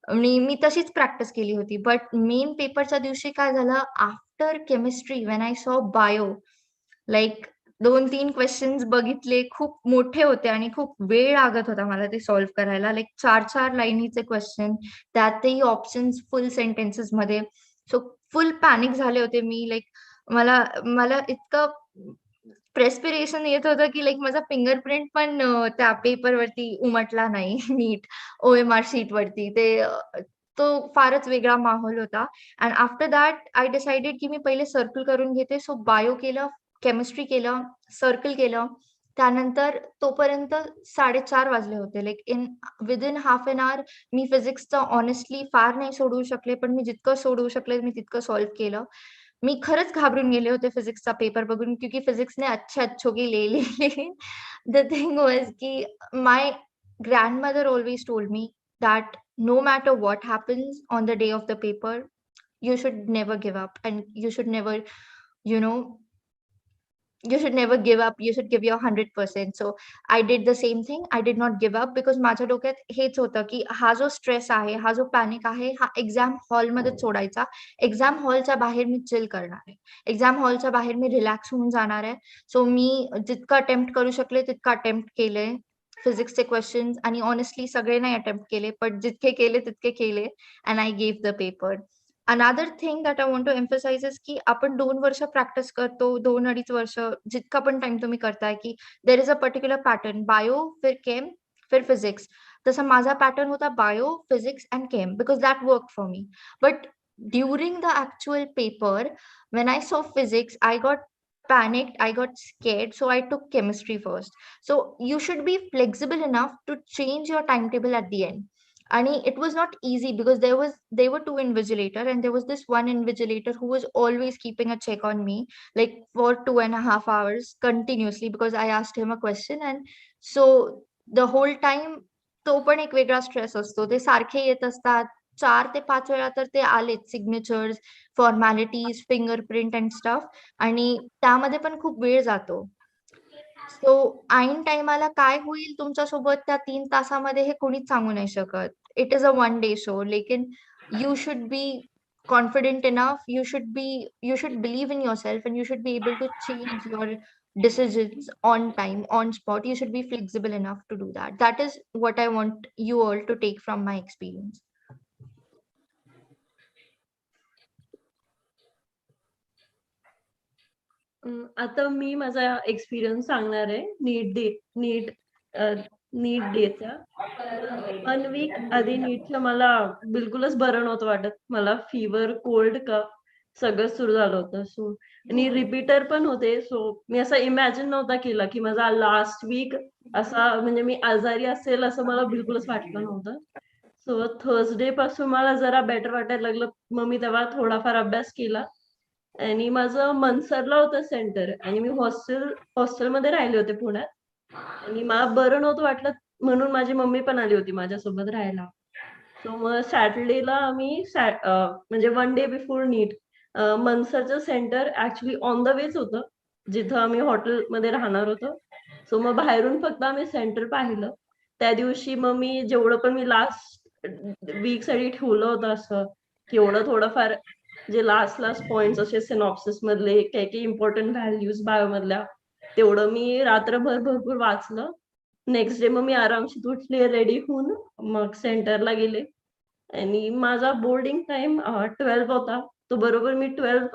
आणि मी तशीच प्रॅक्टिस केली होती. बट मेन पेपरच्या दिवशी काय झालं, after chemistry when I saw bio, like 2-3 questions बघितले, खूप मोठे होते आणि खूप वेळ लागत होता मला ते सॉल्व्ह करायला. लाइक 4-4 लाईनीचे क्वेश्चन, त्यातही ऑप्शन्स फुल सेंटेन्सेस मध्ये. सो फुल पॅनिक झाले होते मी. लाइक मला मला इतकं प्रेस्पिरेशन येत होतं की लाइक माझा फिंगरप्रिंट पण त्या पेपरवरती उमटला नाही नीट OMR शीटवरती. तो फारच वेगळा माहोल होता. And after that I decided की मी पहिले सर्कल करून घेते. सो बायो केलं, केमिस्ट्री केलं, सर्कल केलं. त्यानंतर तोपर्यंत 4:30 वाजले होते. Like within half an hour मी फिजिक्सचं ऑनेस्टली फार नाही सोडवू शकले, पण मी जितकं सोडवू शकले मी तितकं सॉल्व्ह केलं. मी खरंच घाबरून गेले होते फिजिक्सचा पेपर बघून, क्योंकि फिजिक्सने अच्छे अच्छों की ले ली. लेकिन द थिंग वाज की my grandmother always told me that no matter what happens on the day of the paper, you should never give up, and you should never, you know, you should never give up. You should give your 100%. So I did the same thing. I did not give up because माझ्या डोक्यात हेच होतं की हा जो stress आहे, हा जो पॅनिक आहे, हा एक्झाम हॉलमध्ये सोडायचा. एक्झाम हॉलच्या बाहेर मी चिल करणार आहे. एक्झाम हॉलच्या बाहेर मी रिलॅक्स होऊन जाणार आहे. सो मी जितकं अटेम्प्ट करू शकले तितकं अटेम्प्ट केले फिजिक्सचे क्वेश्चन्स. आणि ऑनेस्टली सगळे नाही अटेम्प्ट केले, पण जितके केले तितके केले. And I gave the paper. Another thing that I want to emphasise is की आपण 2 वर्ष प्रॅक्टिस करतो, 2-2.5 वर्ष जितका पण टाइम तुम्ही करताय, की there is a particular pattern, bio फिर केम फिर फिजिक्स. तसा माझा पॅटर्न होता bio, physics and chem, because that work for me. But during the actual paper, when I saw physics, I got panicked, I got scared, so I took chemistry first. So you should be flexible enough to change your timetable at the end. And it was not easy because there were 2 invigilator, and there was this one invigilator who was always keeping a check on me, like for 2.5 hours continuously, because I asked him a question. And so the whole time तो पण एक वेगळा stress असतो. ते सारखे येत असतात. 4 ते 5 वेळा तर ते आलेच, signatures, formalities, fingerprint and stuff. आणि त्यामध्ये पण खूप वेळ जातो. सो ऐन टाईमाला काय होईल तुमच्यासोबत त्या 3 तासामध्ये हे कोणीच सांगू नाही शकत. It is a one day show. लेकिन you should be confident enough. You should believe in yourself, and you should be able to change your decisions on time, on spot. You should be flexible enough to do that. That is what I want you all to take from my experience. आता मी माझा experience सांगणार आहे नीट डेचा. 1 weak आधी नीटचं मला बिलकुलच बरं नव्हतं वाटत. मला फीवर, कोल्ड, कफ सगळं सुरू झालं होतं. सो आणि रिपीटर पण होते. सो मी असं इमॅजिन नव्हता केला की माझा लास्ट वीक असा म्हणजे मी आजारी असेल असं मला बिलकुलच वाटलं नव्हतं. सो थर्सडे पासून मला जरा बेटर वाटायला लागलं. मग मी तेव्हा थोडाफार अभ्यास केला आणि माझं मनसरला होतं सेंटर आणि मी हॉस्टेलमध्ये राहिले होते पुण्यात आणि मला बरं नव्हतं वाटलं म्हणून माझी मम्मी पण आली होती माझ्यासोबत राहायला. सो मग सॅटर्डेला आम्ही म्हणजे 1 डे बिफोर नीट मनसरचं सेंटर ऍक्च्युली ऑन द वेच होतं जिथं आम्ही हॉटेलमध्ये राहणार होतो. सो मग बाहेरून फक्त आम्ही सेंटर पाहिलं. त्या दिवशी मग मी जेवढं पण मी लास्ट वीकसाठी ठेवलं होतं असं की एवढं थोडंफार जे लास्ट पॉइंट्स असे सिनॉप्सिस मधले काही काही इम्पॉर्टंट व्हॅल्यूज बायोमधल्या तेवढं मी रात्रभर भरपूर वाचलं. नेक्स्ट डे मग मी आरामशीर उठले रेडी होऊन मग सेंटरला गेले आणि माझा बोर्डिंग टाइम 12 होता. तो बरोबर मी 12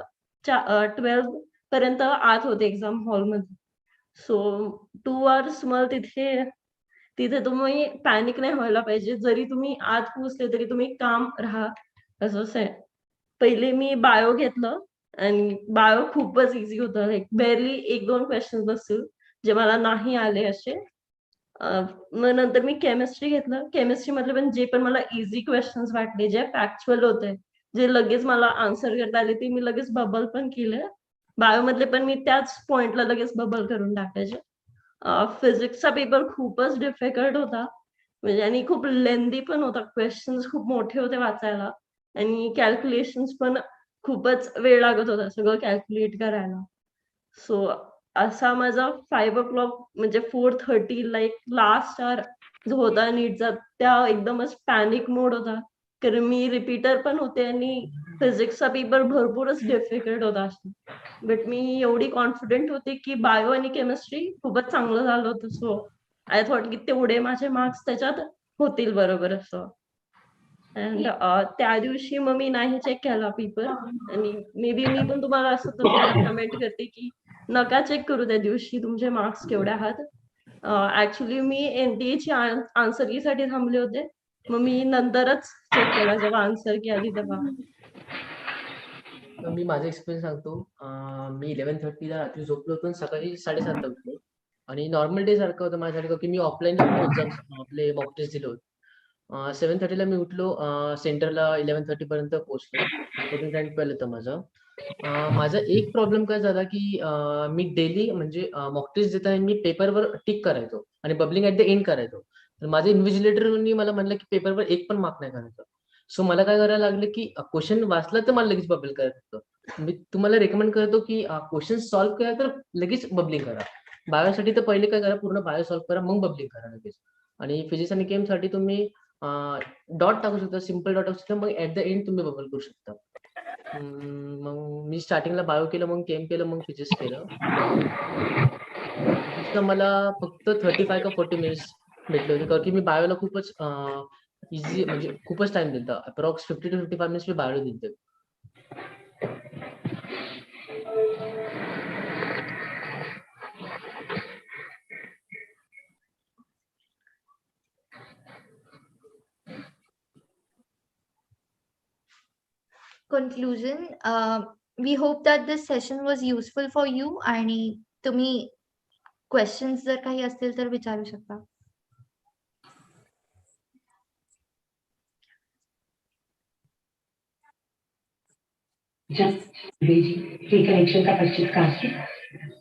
पर्यंत आत होते एक्झाम हॉलमध्ये. सो 2 आवर्स मला तिथे तुम्ही पॅनिक नाही व्हायला पाहिजे. जरी तुम्ही आत पोहोचले तरी तुम्ही काम राहा असं पहिले मी बायो घेतलं आणि बायो खूपच इझी होतं. लाईक बेअरली 1-2 क्वेश्चन्स असतील जे मला नाही आले असे. मग नंतर मी केमिस्ट्री घेतलं. केमिस्ट्री मधले पण जे पण मला इझी क्वेश्चन्स वाटले जे फॅक्च्युअल होते जे लगेच मला आन्सर करता आले ते मी लगेच बबल पण केले. बायो मधले पण मी त्याच पॉइंटला लगेच बबल करून टाकायचे. फिजिक्सचा पेपर खूपच डिफिकल्ट होता म्हणजे आणि खूप लेंदी पण होता. क्वेश्चन्स खूप मोठे होते वाचायला आणि कॅल्क्युलेशन्स पण खूपच वेळ लागत होता सगळं कॅल्क्युलेट करायला. सो असा माझा 5 o'clock म्हणजे 4:30 लाईक लास्ट आवर जो होता नीटचा त्या एकदमच पॅनिक मोड होता. कारण मी रिपीटर पण होते आणि फिजिक्सचा पेपर भरपूरच डिफिकल्ट होता. बट मी एवढी कॉन्फिडेंट होते की बायो आणि केमिस्ट्री खूपच चांगलं झालं होतं. सो आय थॉट की तेवढे माझे मार्क्स त्याच्यात होतील बरोबर असं. अँड त्या दिवशी मग मी नाही चेक केला पेपर आणि मे बी मी पण तुम्हाला असं रेकमेंड करते की नका चेक करू त्या दिवशी तुमचे मार्क्स केवढे आहात. ऍक्च्युली मी NTA ची आन्सर की साठी थांबले होते. मग मी नंतरच चेक केला जेव्हा आन्सर की आली तेव्हा. मी माझा एक्सपिरियन्स सांगतो. मी 11:30ला रात्री झोपलो होतो आणि सकाळी 7:30ला उठलो आणि नॉर्मल डे सारखं होतं माझ्यासाठी की मी ऑफलाईनला पण एक्झाम्स आपले मॉक टेस्ट दिले होते. 7:30ला मी उठलो. सेंटरला 11:30 पर्यंत पोहोचलो. कोडिंग टाइम 12 होतं माझं. माझा एक प्रॉब्लेम काय झाला की मी डेली म्हणजे मॉक टेस्ट देताना मी पेपरवर टिक करायचो आणि बबलिंग ऍट द एंड करायचो. तर माझ्या इन्व्हिजिलेटरनी मला म्हणलं की पेपरवर एक पण मार्क नाही करायचं. सो मला काय करायला लागलं की क्वेश्चन वाचला तर मला लगेच बबल करायचं होतं. मी तुम्हाला रेकमेंड करतो की क्वेश्चन सॉल्व्ह करा तर लगेच बबलिंग करा. बायोसाठी तर पहिले काय करा पूर्ण बायो सॉल्व्ह करा मग बबलिंग करा लगेच. आणि फिजिक्स आणि केम साठी तुम्ही डॉट टाकू शकता, सिम्पल डॉट टाकू शकता, मग ऍट द एंड तुम्ही बबल करू शकता. मग मी स्टार्टिंगला बायो केलं, मग केम केलं, मग फिजिक्स केलं. फिजिक्सला मला फक्त 35 का 40 मिनिट्स भेटले होते कारण की मी बायोला खूपच इझी म्हणजे खूपच टाइम दिलता. अप्रॉक्स 50 to 55 मिनिट्स मी बायोला दिलते. Conclusion, we hope that this session was useful for you आणि तुम्ही questions जर काही असतील तर विचारू शकता. कनेक्शन का 25 का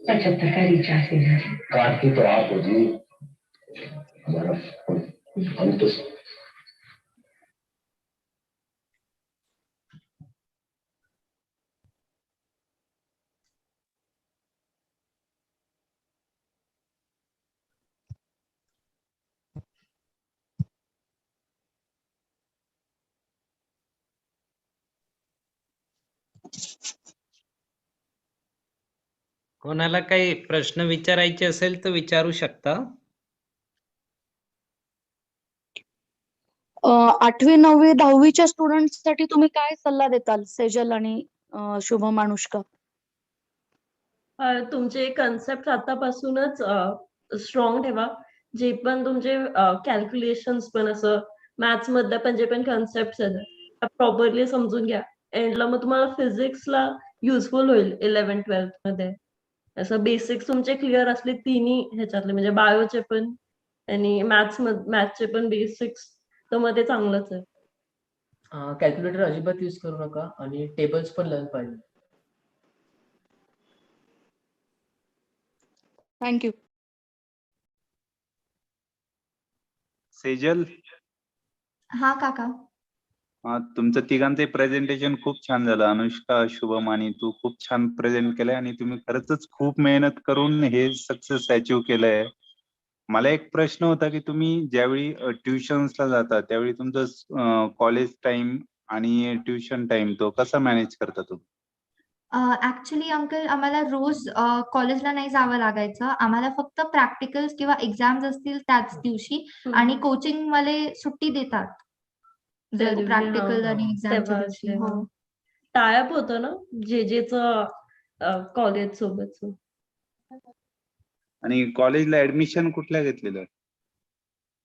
75 का रिचार्ज देना काटती तो आप हो जी हमारा हम तो कोणाला काही प्रश्न विचारायचे असेल तर विचारू शकता. 8वी 9वी 10वीच्या स्टुडंट्ससाठी तुम्ही काय सल्ला देताल सेजल आणि शुभम अनुष्का? तुमचे कन्सेप्ट आतापासूनच स्ट्रॉंग ठेवा. जे पण तुमचे कॅल्क्युलेशन्स पण असं मॅथ्स मधले पण जे पण कन्सेप्ट आहेत प्रॉपरली समजून घ्या. एंडला मग तुम्हाला फिजिक्सला युजफुल होईल 11-12 मध्ये. असं बेसिक्स तुमचे क्लिअर असले तिन्ही ह्याच्यातले, म्हणजे बायोचे पण आणि मॅथ्सचे पण बेसिक्स, तर मग ते चांगलंच आहे. कॅल्क्युलेटर अजिबात यूज करू नका आणि टेबल्स पण लर्न पाहिजे. थँक्यू. सेजल, हा काका. तुमचं तिघांचे प्रेझेंटेशन खूप छान झालं. अनुष्का, शुभम आणि तू खूप छान प्रेझेंट केलंय आणि तुम्ही खरंच खूप मेहनत करून हे सक्सेस अचीव्ह केलंय. मला एक प्रश्न होता की तुम्ही ज्यावेळी ट्युशन्सला जाता त्यावेळी तुमचं कॉलेज टाइम आणि ट्युशन टाइम तो कसा मॅनेज करता तुम्ही? ऍक्च्युली अंकल, आम्हाला रोज कॉलेजला नाही जावं लागायचं. आम्हाला फक्त प्रॅक्टिकल्स किंवा एक्झाम्स असतील त्याच दिवशी, आणि कोचिंग वाले सुट्टी देतात त्या जर दिवशी, प्रॅक्टिकल आणि एक्झामच्या तेव्हा दिवशी. हो. टायअप होतं ना जेचं कॉलेज सोबत. आणि कॉलेजला ऍडमिशन कुठल्या घेतलेलं?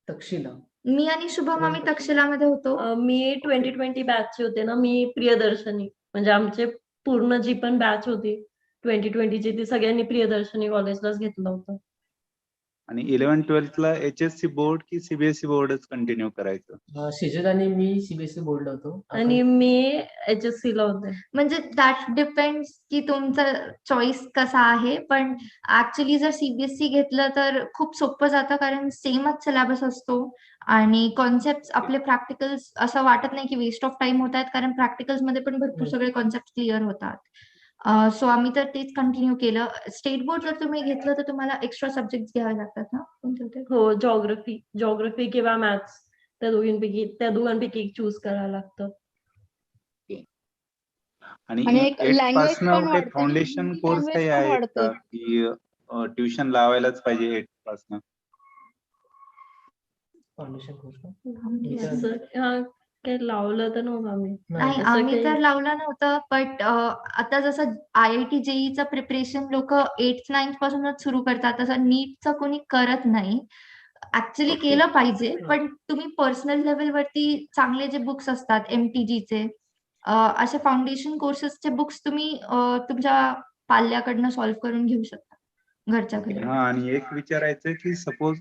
तक्षशिला. मी आणि शुभम आम्ही तक्षशिलामध्ये होतो. मी 2020 बॅचचे होते ना, मी प्रियदर्शनी, म्हणजे आमचे पूर्ण जी पण बॅच होती 2020ची ती सगळ्यांनी प्रियदर्शनी कॉलेजलाच घेतलं होतं. आणि 11-12ला HSC बोर्ड की CBSE बोर्डच कंटिन्यू करायचं? सेजल आणि मी सीबीएसई बोर्डला होतो. आणि मी HSC ला होते. म्हणजे दॅट डिपेंड्स की तुमचा चॉईस कसा आहे. पण ऍक्च्युली जर सीबीएसई घेतलं तर खूप सोपं जातं, कारण सेमच सिलेबस असतो आणि कॉन्सेप्ट आपले प्रॅक्टिकल्स असं वाटत नाही की वेस्ट ऑफ टाइम होत आहेत, कारण प्रॅक्टिकल्स मध्ये पण भरपूर सगळे कॉन्सेप्ट क्लिअर होतात. सो आम्ही तर तेच कंटिन्यू केलं. स्टेट बोर्ड जर तुम्ही घेतलं तर तुम्हाला एक्स्ट्रा सब्जेक्ट घ्यावे लागतात ना कोणते होते? हो, जॉग्रफी किंवा मॅथ्स, त्या दोघांपैकी एक चूज करायला लागतं. आणि आणि एक 8th लँग्वेज पासनं पण काही वाढते ना, फाउंडेशन हिंदी कोर्स लँग्वेज काही पण आहेत वाढते. का की ट्युशन लावायलाच पाहिजे 8th पासनं? फाउंडेशन कोर्स काही लावलं तर नव्हतं आम्ही. नाही, असं आम्ही काही- तर लावलं नव्हतं. बट आता जसं IIT JEEचं प्रिपरेशन लोक 8th-9th पासूनच सुरू करतात, तसं नीटचं कोणी करत नाही. Actually Okay. केलं पाहिजे, पण तुम्ही पर्सनल लेवलवरती चांगले जे बुक्स असतात MTGचे, असे फाउंडेशन कोर्सेसचे बुक्स तुम्ही तुमच्या पाल्याकडनं सॉल्व्ह करून घेऊ शकता घरच्या घरी. हा, आणि एक विचारायचं की सपोज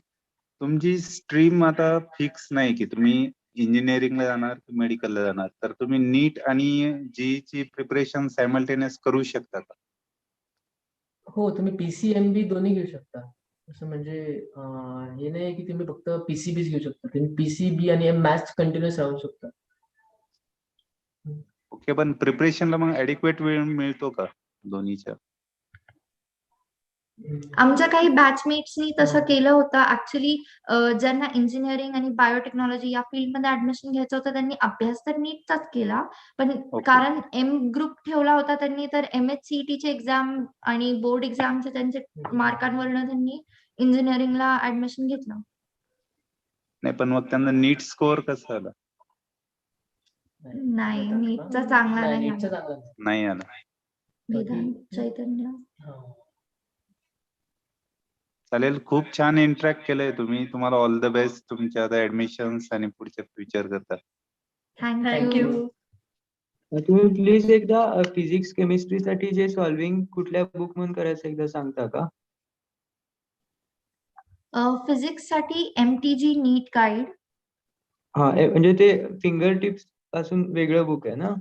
तुमची स्ट्रीम आता फिक्स नाही की तुम्ही इंजिनिअरिंगला जाणार की मेडिकलला जाणार, तर तुम्ही नीट आणि जीची प्रिपरेशन सायमल्टेनियस करू शकता का? हो, तुम्ही PCMB दोन्ही घेऊ शकता. असं म्हणजे हे नाही की तुम्ही फक्त PCBच घेऊ शकता. तुम्ही PCB आणि मॅथ्स कंटिन्युअस राहू शकता. ओके, पण प्रिपरेशनला मग ऍडिक्वेट वेळ मिळतो का दोन्हीच्या? आमच्या काही बॅचमेट्सनी तसं हो. केलं होतं. ऍक्च्युली ज्यांना इंजिनिअरिंग आणि बायोटेक्नॉलॉजी या फील्डमध्ये ऍडमिशन घ्यायचं होतं त्यांनी अभ्यास तर नीटचाच केला, पण Okay. कारण M ग्रुप ठेवला होता त्यांनी, तर MHCETचे एक्झाम आणि बोर्ड एक्झामचे त्यांचे मार्कांवरनं त्यांनी इंजिनिअरिंगला ऍडमिशन घेतलं. नाही, पण मग त्यांना नीट स्कोअर कसा आला? नाही, नीटचा चांगला नाही, नाही नीटचा आला. चांगला नाही. नाही आला. विधान चैतन्य. हो. चालेल, खूप छान इंटरॅक्ट केलंय तुम्ही. तुम्हाला ऑल द बेस्ट तुमच्या आता ऍडमिशन्स आणि पुढच्या फ्युचर करता. थँक्यू. तुम्ही प्लीज एकदा फिजिक्स केमिस्ट्रीसाठी जे सॉल्विंग कुठल्या बुक म्हणून करायचं एकदा सांगता का? फिजिक्ससाठी MTG नीट गाईड. हा, म्हणजे ते फिंगर टिप्स पासून वेगळं बुक आहे ना?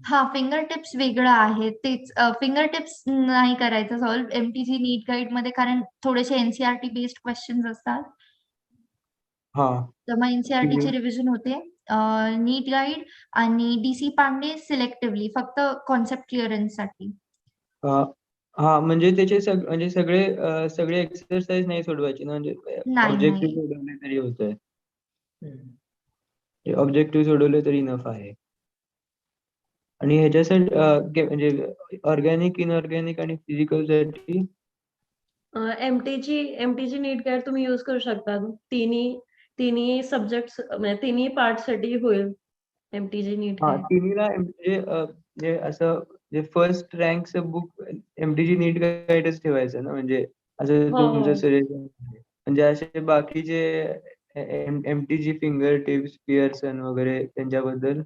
हा, फिंगर टिप्स वेगळं आहे. तेच फिंगर टिप्स नाही करायचं सॉल्व्ह MTG नीट गाईड मध्ये, कारण थोडेसे NCERT बेस्ड क्वेश्चन्स असतात. हा. तर मग NCERT ची रिव्हिजन होते. नीट गाईड आणि DC पांडे सिलेक्टिव्हली फक्त कॉन्सेप्ट क्लिअरन्स साठी. हा, म्हणजे त्याचे म्हणजे सगळे एक्सरसाइज नाही सोडवायचे ना, म्हणजे नाही. ऑब्जेक्टिव्ह सोडवले तरी होतंय. ऑब्जेक्टिव्ह सोडवले तरी इनफ आहे. आणि ह्याच्यासाठी म्हणजे ऑर्गॅनिक, इनऑर्गॅनिक आणि फिजिकल साठी MTG नीट गाईड तुम्ही यूज करू शकता. तिन्ही सब्जेक्ट, म्हणजे तिन्ही पार्ट साठी होईल MTG नीट हा, गाईड. तिन्हीला म्हणजे असं जे फर्स्ट रँकचं बुक MTG नीट गाईडच ठेवायचं ना, म्हणजे असं हो. तुमचं सजेशन. म्हणजे असे बाकीचे MTG फिंगर टिप्स, पिअर्सन वगैरे त्यांच्याबद्दल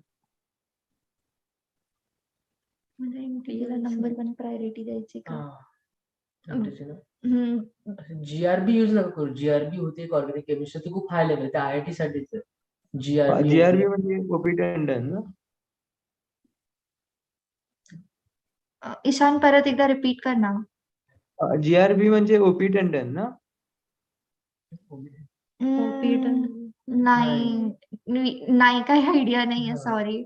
म्हणजे MTG ला नंबर 1 प्रायोरिटी द्यायची का? GRB यूज नका करू. GRB होते एक ऑर्गॅनिक केमिस्ट्री, ती खूप हाय लेवल, ते IIT साठीच आहे. GRB म्हणजे ओपी टंडन ना? ईशान परत एकदा रिपीट कर ना. GRB म्हणजे ओपी टंडन ना? नाही काही आयडिया नाहीये, सॉरी.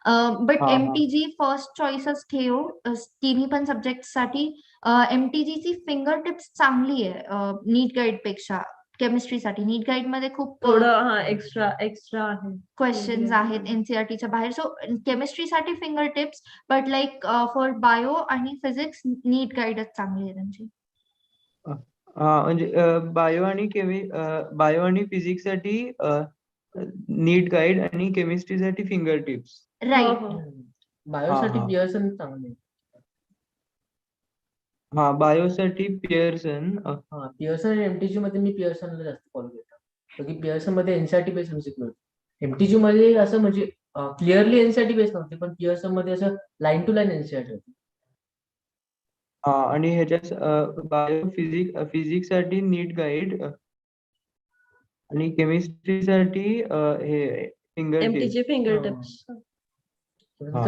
बट हा, हा. MTG फर्स्ट चॉईसच ठेव तिन्ही पण सब्जेक्ट साठी. MTG ची फिंगर टिप्स चांगली आहे नीट गाईड पेक्षा. केमिस्ट्रीसाठी नीट गाईड मध्ये खूप थोडं एक्स्ट्रा आहे. क्वेश्चन्स आहेत NCERTच्या बाहेर. सो केमिस्ट्रीसाठी finger tips, but like for bio आणि फिजिक्स नीट गाईडच चांगली आहे त्यांची. हा म्हणजे बायो आणि फिजिक्स साठी नीट गाईड आणि केमिस्ट्रीसाठी फिंगर टिप्स. राईट. बायोसाठी हा. पिअर्सन चांगले. हा, बायोसाठी पिअर्सन. पिअर्सन आणि MTG मध्ये मी पिअर्सनला जास्त फॉलो करतो, कारण की पिअर्सन मध्ये NCERT बेस MCQ होते. MTG मध्ये असं म्हणजे क्लिअरली NCERT बेस नव्हते, पण पिअर्सन मध्ये असं लाईन टू लाईन NCERT होते. हा, आणि ह्याच्यात बायो फिजिक्स साठी नीट गाईड आणि केमिस्ट्रीसाठी हे finger MTG tips. Finger tips.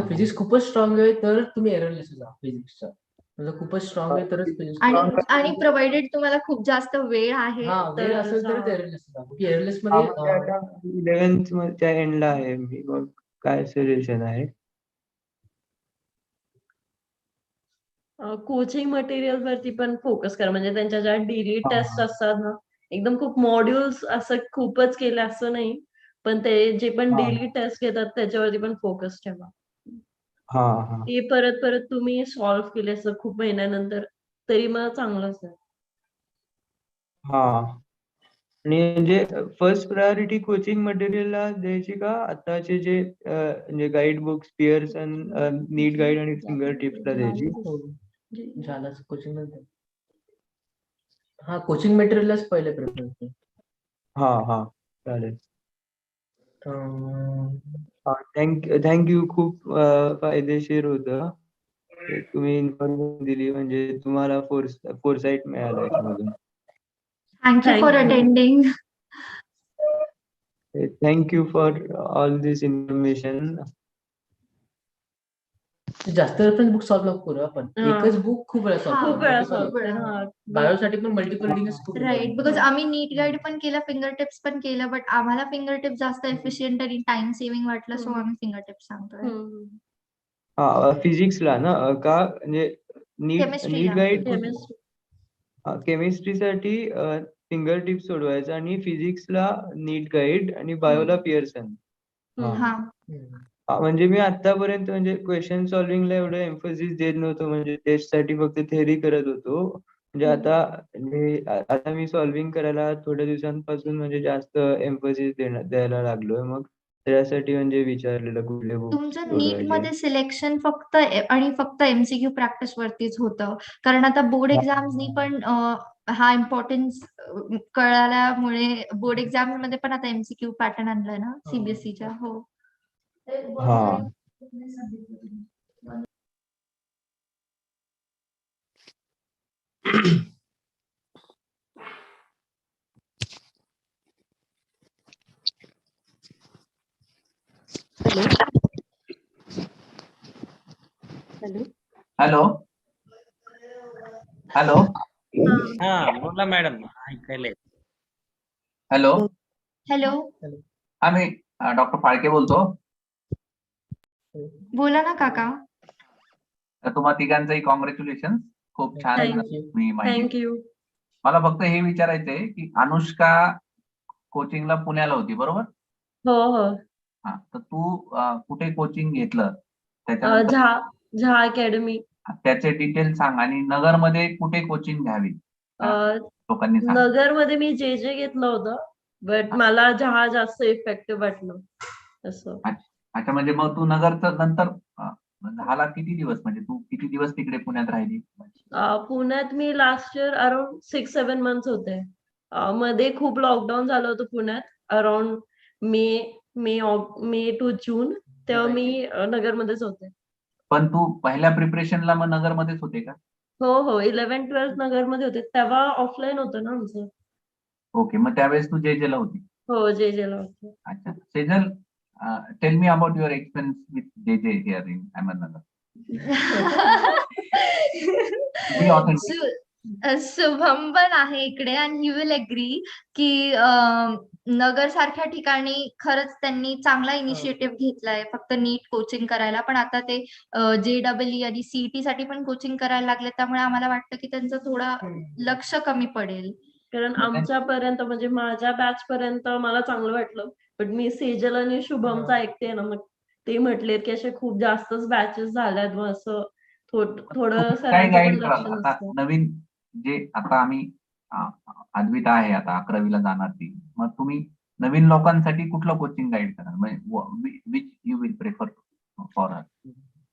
Physics खूपच स्ट्रॉंग आहे तर तुम्ही एररलेस जा फिजिक्सचा. म्हणजे खूपच स्ट्रॉंग आहे तरच फिजिक्स. आणि प्रोव्हाइडेड तुम्हाला खूप जास्त वेळ आहे वेळ असेल तरच एररलेस जा. एररलेस मध्ये 11th च्या एंडला आहे मी, मग काय सजेशन आहे? कोचिंग मटेरियल वरती पण फोकस करा, म्हणजे त्यांच्या ज्या डेली हा, टेस्ट हा. असतात ना, एकदम खूप मॉड्यूल्स असं खूपच केलं असं नाही, पण ते जे पण हा, डेली टेस्ट घेतात त्याच्यावरती पण फोकस ठेवा. हा. ते परत तुम्ही सॉल्व्ह केले असं खूप महिन्यानंतर, तरी मग चांगलंच आहे. हा, आणि म्हणजे फर्स्ट प्रायोरिटी कोचिंग मटेरियलला द्यायची का आताचे जे म्हणजे गाईड बुक्स पिअर्सन नीट गाईड आणि फिंगर टिप्सला द्यायची? झालंच कोचिंग मध्ये. कोचिंग मटेरियलच पहिले प्रेफरन्स. हा, चालेल. थँक्यू. खूप फायदेशीर होतं. तुम्ही इन्फॉर्मेशन दिली, म्हणजे तुम्हाला फोरसाईट मिळाला याच्यामधून. Thank you for attending. Thank you for all this information. जास्त रेफरन्स बुक सॉल्व्ह नको करू आपण. एकच बुक खूप वेळा खूप वेळा सॉल्व्ह सॉल्व्ह करू. करा. बायोसाठी पण मल्टिपल रिडिंग खूप राईट, बिकॉज आम्ही नीट गाईड पण केलं, फिंगर टिप्स पण केलं, बट आम्हाला फिंगर टिप्स जास्त एफिशियंट आणि टाइम सेव्हिंग वाटलं, सो आम्ही फिंगर टिप्स सांगतोय. फिजिक्सला ना का म्हणजे नीट गाईड केमिस्ट्री. केमिस्ट्रीसाठी फिंगर टिप्स सोडवायचं आणि फिजिक्सला नीट गाईड आणि बायोला पिअर्सन. म्हणजे मी आतापर्यंत म्हणजे क्वेश्चन सॉल्व्हिंगला एवढं एम्फसिस देत नव्हतो, म्हणजे टेस्टसाठी फक्त थेअरी करत होतो. म्हणजे आता मी सॉल्व्हिंग करायला थोड्या दिवसांपासून म्हणजे जास्त एम्फसिस द्यायला लागलोय. मग त्यासाठी म्हणजे विचारलेलं कुठले बुक तुमचं नीट सोडवायचे. मध्ये सिलेक्शन फक्त MCQ प्रॅक्टिस वरतीच होतं, कारण आता बोर्ड एक्झाम्सनी पण हा इम्पॉर्टन्स कळाल्यामुळे बोर्ड एक्झाम्स मध्ये पण आता MCQ पॅटर्न आणलाय ना CBSEच्या. हो. हॅलो. हा, बोला मॅडम, ऐकायला येतं. हॅलो. हॅलो, मी डॉक्टर फाळके बोलतो. बोला ना काका. तुम्हा तिघांचंही कॉंग्रॅच्युलेशन. खूप छान तुम्ही माहिती. थँक्यू. मला फक्त हे विचारायचंय की अनुष्का कोचिंगला पुण्याला होती, बरोबर? हो. तर तू कुठे कोचिंग घेतलं त्याच्यानंतर झा अकॅडमी. त्याचे डिटेल सांग, आणि नगरमध्ये कुठे कोचिंग घ्यावी लोकांनी सांग. नगरमध्ये मी जे घेतलं होतं, बट मला जहा जास्त इफेक्टिव्ह वाटलं असं. अच्छा, म्हणजे मग तू नगरचं नंतर झाला किती दिवस, म्हणजे तू किती दिवस तिकडे पुण्यात राहिली? पुण्यात मी लास्ट इयर अराउंड 6-7 मंथ्स होते. मध्ये खूप लॉकडाऊन झालं होतं पुण्यात, अराउंड मे टू जून, तेव्हा मी नगरमध्येच होते. पण तू पहिल्या प्रिपरेशनला मग नगरमध्येच होते का? हो 11th-12th नगरमध्ये होते, तेव्हा ऑफलाईन होतं ना आमचं. ओके, मग त्यावेळेस तू जे ला होती. हो जे.जे.ला होतं. अच्छा, Sejal, tell me about your experience with J here in Ahmednagar. Be authentic. Shubham पण आहे इकडे आणि यू विल एग्री की नगर सारख्या ठिकाणी खरंच त्यांनी चांगला इनिशिएटिव्ह घेतलाय फक्त नीट कोचिंग करायला, पण आता ते JEE आणि CET साठी पण कोचिंग करायला लागले, त्यामुळे आम्हाला वाटतं की त्यांचं थोडं लक्ष कमी पडेल. कारण आमच्यापर्यंत म्हणजे माझ्या बॅच पर्यंत मला चांगलं वाटलं, पण मी सेजल आणि शुभमचं ऐकते ना, मग ते म्हटलेत की असे खूप जास्तच बॅचेस झाल्यात, मग असं थोडं काय सरांचं पण गाईड लक्ष कराल आता नसतं. नवीन जे आता आम्ही आठवीत आहे, आता 11वीला जाणार ती, मग तुम्ही नवीन लोकांसाठी कुठलं कोचिंग गाईड कराल, म्हणजे which you will prefer for us?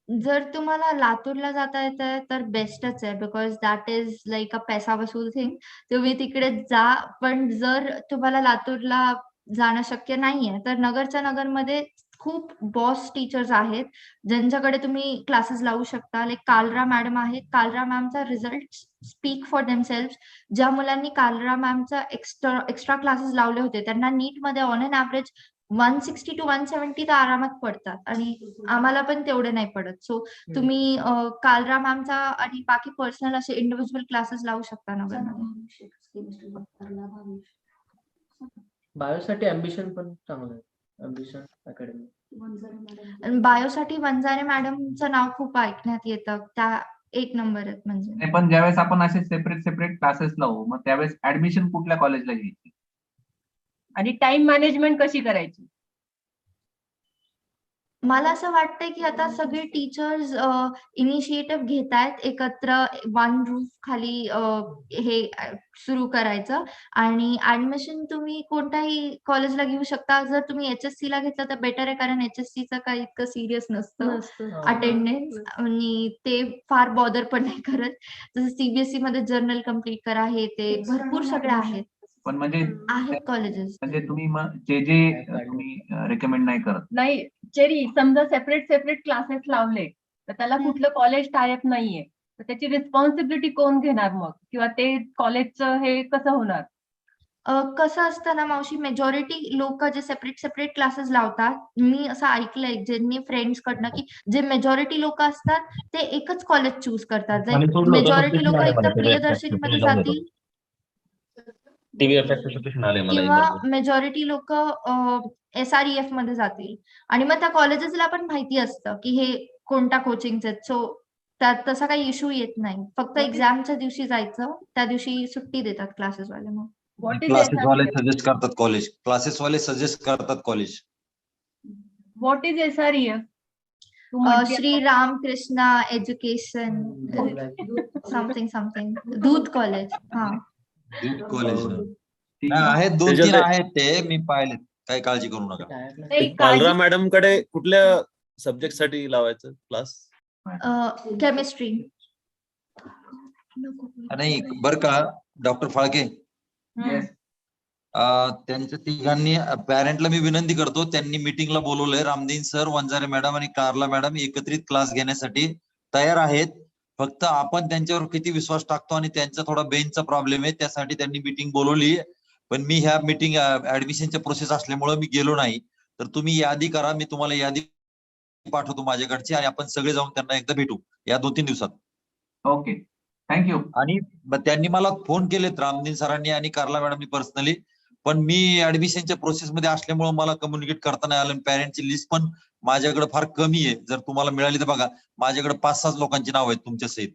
जर तुम्हाला लातूरला जाता येतंय तर बेस्टच आहे, because that is like a पैसा वसूल थिंग. तुम्ही तिकडे जा, पण जर तुम्हाला लातूरला जाणं शक्य नाहीये तर नगरच्या नगरमध्ये खूप बॉस टीचर्स आहेत ज्यांच्याकडे तुम्ही क्लासेस लावू शकता. लाईक कालरा मॅडम आहेत. कालरा मॅमचा रिझल्ट स्पीक फॉर देमसेल्व्स. ज्या मुलांनी कालरा मॅमचा एक्स्ट्रा क्लासेस लावले होते त्यांना नीट मध्ये ऑन एन ॲव्हरेज 160 to 170 तर आरामात पडतात आणि आम्हाला पण तेवढे नाही पडत. सो तुम्ही कालरा मॅमचा आणि बाकी पर्सनल असे इंडिव्हिज्युअल क्लासेस लावू शकता नगरमध्ये. बायोसाठी अँबिशन पण चांगलं आहे. Ambition academy. आणि बायोसाठी वंजारे मॅडमचं नाव खूप ऐकण्यात येतं. त्या एक नंबर आहेत म्हणजे. नाही, पण ज्यावेळेस आपण असे सेपरेट क्लासेस लावू, मग त्यावेळेस ऍडमिशन कुठल्या कॉलेजला घ्यायची आणि टाइम मॅनेजमेंट कशी करायची? मला असं वाटतंय की आता सगळे टीचर्स इनिशिएटिव्ह घेतायत एकत्र वन रूफ खाली हे सुरू करायचं आणि ऍडमिशन तुम्ही कोणत्याही कॉलेजला घेऊ शकता. जर तुम्ही HSC ला घेतलं तर बेटर आहे, कारण HSC काही इतकं सिरियस नसतं अटेंडन्स आणि ते फार बॉदर पण नाही करत. जसं CBSE मध्ये जर्नल कम्प्लीट करा, हे ते भरपूर सगळे आहेत. पण म्हणजे आहेत कॉलेजेस. म्हणजे तुम्ही मग जे तुम्ही रेकमेंड नाही करत? नाही चेरी, समजा सेपरेट क्लासेस लावले तर त्याला कुठलं कॉलेज टायप नाहीये, तर त्याची रिस्पॉन्सिबिलिटी कोण घेणार मग, किंवा ते कॉलेजचं हे कसं होणार? कसं असतं ना मावशी, मेजॉरिटी लोक जे सेपरेट क्लासेस लावतात, मी असं ऐकलंय ज्यांनी फ्रेंड्स कडनं की जे मेजॉरिटी लोक असतात ते एकच कॉलेज चूज करतात. लाईक मेजॉरिटी लोक एक तर प्रियदर्शनी मध्ये जातील किंवा मेजॉरिटी लोक SREF मध्ये जातील आणि मग त्या कॉलेजेसला पण माहिती असतं की हे कोणत्या कोचिंगचे आहेत. सो त्यात तसा काही इश्यू येत नाही. फक्त एक्झामच्या दिवशी जायचं, त्या दिवशी सुट्टी देतात क्लासेसवाले. मग क्लासेसवाले सजेस्ट करतात कॉलेज. क्लासेसवाले सजेस्ट करतात college. What is SREF? Shri Ramakrishna education something दूध कॉलेज. हा, दूध कॉलेज आहेत, 2-3 आहेत ते मी पाहिलेत, काही काळजी करू नका. कालरा मॅडम कडे कुठल्या सब्जेक्ट साठी लावायचं क्लास? केमिस्ट्री. नाही बर का डॉक्टर फाळके, त्यांच्या तिघांनी पॅरेंटला मी विनंती करतो, त्यांनी मीटिंगला बोलवलंय. रामदीन सर, वंजारे मॅडम आणि कारला मॅडम एकत्रित क्लास घेण्यासाठी तयार आहेत. फक्त आपण त्यांच्यावर किती विश्वास टाकतो आणि त्यांचा थोडा बेंचचा प्रॉब्लेम आहे, त्यासाठी त्यांनी मीटिंग बोलवली. पण मी ह्या मीटिंग ऍडमिशनच्या प्रोसेस असल्यामुळे मी गेलो नाही. तर तुम्ही यादी करा, मी तुम्हाला यादी पाठवतो माझ्याकडची आणि आपण सगळे जाऊन त्यांना एकदा भेटू या 2-3 दिवसात. Okay, thank you. आणि त्यांनी मला फोन केलेत, रामदीन सरांनी आणि कारला मॅडमनी पर्सनली, पण मी ऍडमिशनच्या प्रोसेसमध्ये असल्यामुळे मला कम्युनिकेट करता नाही आलं. पॅरेंटची लिस्ट पण माझ्याकडे फार कमी आहे. जर तुम्हाला मिळाली तर बघा, माझ्याकडे 5-6 लोकांची नाव आहेत तुमच्या सहित.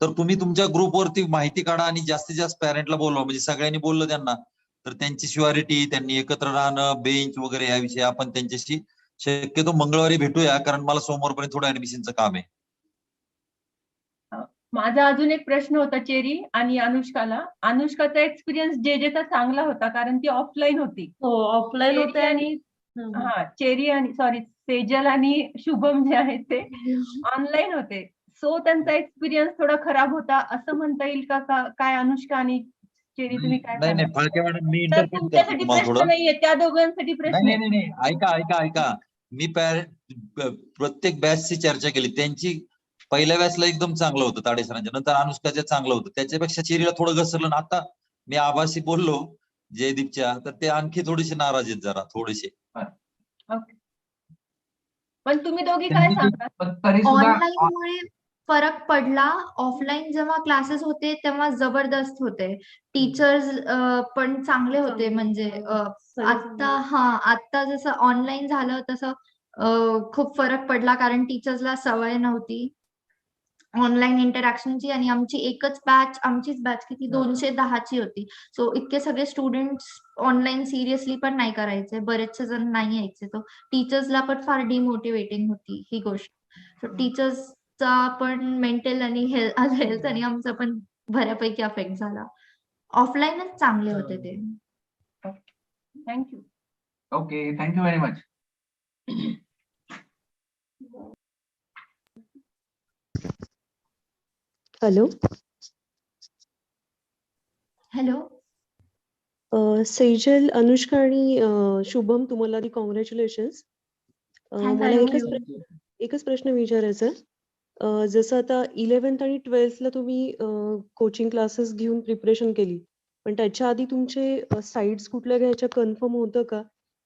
तर तुम्ही तुमच्या ग्रुपवरती माहिती काढा आणि जास्तीत जास्त पॅरेंटला बोलवा. म्हणजे सगळ्यांनी बोललं त्यांना तर त्यांची श्युअरिटी, त्यांनी एकत्र राहणं, बेंच वगैरे याविषयी आपण त्यांच्याशी शक्यतो मंगळवारी भेटूया, कारण मला सोमवारपर्यंत थोडं ऍडमिशनचं काम आहे. माझा अजून एक प्रश्न होता चेरी आणि अनुष्काला. अनुष्काचा एक्सपिरियन्स जेजेचा चांगला होता कारण ती ऑफलाईन होती. ऑफलाईन होते आणि चेरी आणि सेजल आणि शुभम जे आहेत ते ऑनलाईन होते. सो त्यांचा एक्सपिरियन्स थोडा खराब होता असं म्हणता येईल का? काय अनुष्का आणि चेरी तुम्ही काय नाही फाळके मॅडम, मी तर इंटरप्रेट करतो तुमच्यासाठी तुम्हाला प्रश्न थोडं. नाहीये, त्या दोघांसाठी प्रश्न नाही, ऐका. मी प्रत्येक बॅचची चर्चा केली. त्यांची पहिल्या बॅचला एकदम चांगलं होतं ताडे सरांच्या, नंतर अनुष्काच्या चांगलं होतं, त्याच्यापेक्षा चेरीला थोडं घसरलं. आणि आता मी आभासी बोललो जयदीपच्या, तर ते आणखी थोडेसे नाराज आहेत, जरा थोडेसे. ओके. पण तुम्ही दोघी काय सांगता? तरी सुद्धा ऑनलाईन मुळे फरक पडला. ऑफलाईन जेव्हा क्लासेस होते तेव्हा जबरदस्त होते. टीचर्स पण चांगले होते. म्हणजे आता जसं ऑनलाईन झालं तसं खूप फरक पडला, कारण टीचर्सला सवय नव्हती ऑनलाईन इंटरॅक्शनची. आणि आमचीच बॅच किती 210ची होती. सो इतके सगळे स्टुडंट्स ऑनलाईन सिरियसली पण नाही करायचे, बरेचसे जण नाही यायचे. तो टीचर्सला पण फार डिमोटिवेटिंग होती ही गोष्ट. सो टीचर्सचा पण मेंटल आणि हेल्थ आणि आमचा पण बऱ्यापैकी अफेक्ट झाला. ऑफलाईनच चांगले होते ते. Thank you. Okay, thank you very much. Hello. Hello. Sejal, Anushka आणि शुभम, तुम्हाला कॉंग्रॅच्युलेशन्स. मला एकच प्रश्न विचारायचा आहे. जसं आता 11th आणि 12th ला तुम्ही कोचिंग क्लासेस घेऊन प्रिपरेशन केली, पण त्याच्या आधी तुमचे साइट्स कुठल्या घ्यायच्या कन्फर्म होतं का?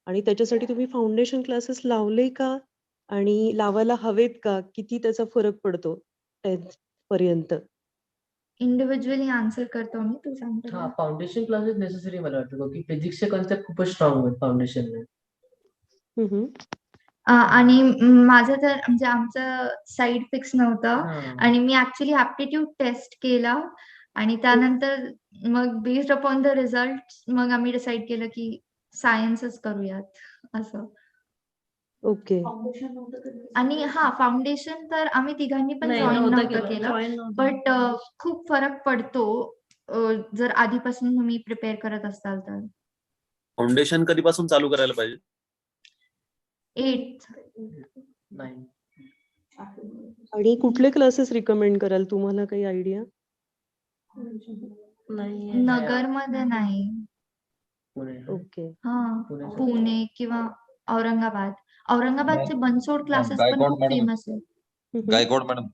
आणि त्याच्यासाठी तुम्ही फाउंडेशन क्लासेस लावले का? आणि लावायला हवेत का? किती त्याचा फरक पडतो 10th पर्यंत? इंडिव्हिज्युअली आन्सर करतो मी, तू सांगतो. हा, फाउंडेशन क्लासेस नेसेसरी मला वाटतं, की फिजिक्सचे कन्सेप्ट खूपच स्ट्रॉंग आहेत फाउंडेशनने. आणि माझं तर म्हणजे आमचं साईड फिक्स नव्हतं, आणि मी ऍक्च्युली ऍप्टिट्यूड टेस्ट केला, आणि त्यानंतर मग बेस्ड अपॉन द रिझल्ट मग आम्ही डिसाईड केलं की सायन्सच करूयात असं. ओके. आणि फाउंडेशन तर आम्ही तिघांनी पण जॉईन नव्हतं केलं, बट खूप फरक पडतो जर आधीपासून तुम्ही प्रिपेअर करत असाल तर. फाउंडेशन कधीपासून चालू करायला पाहिजे? 8th. आणि कुठले क्लासेस रिकमेंड कराल? तुम्हाला काही आयडिया? नगरमध्ये नाही. ओके. पुणे किंवा औरंगाबादचे बनसोड क्लासेस पण खूप फेमस आहेत. गायकवाड मॅडम.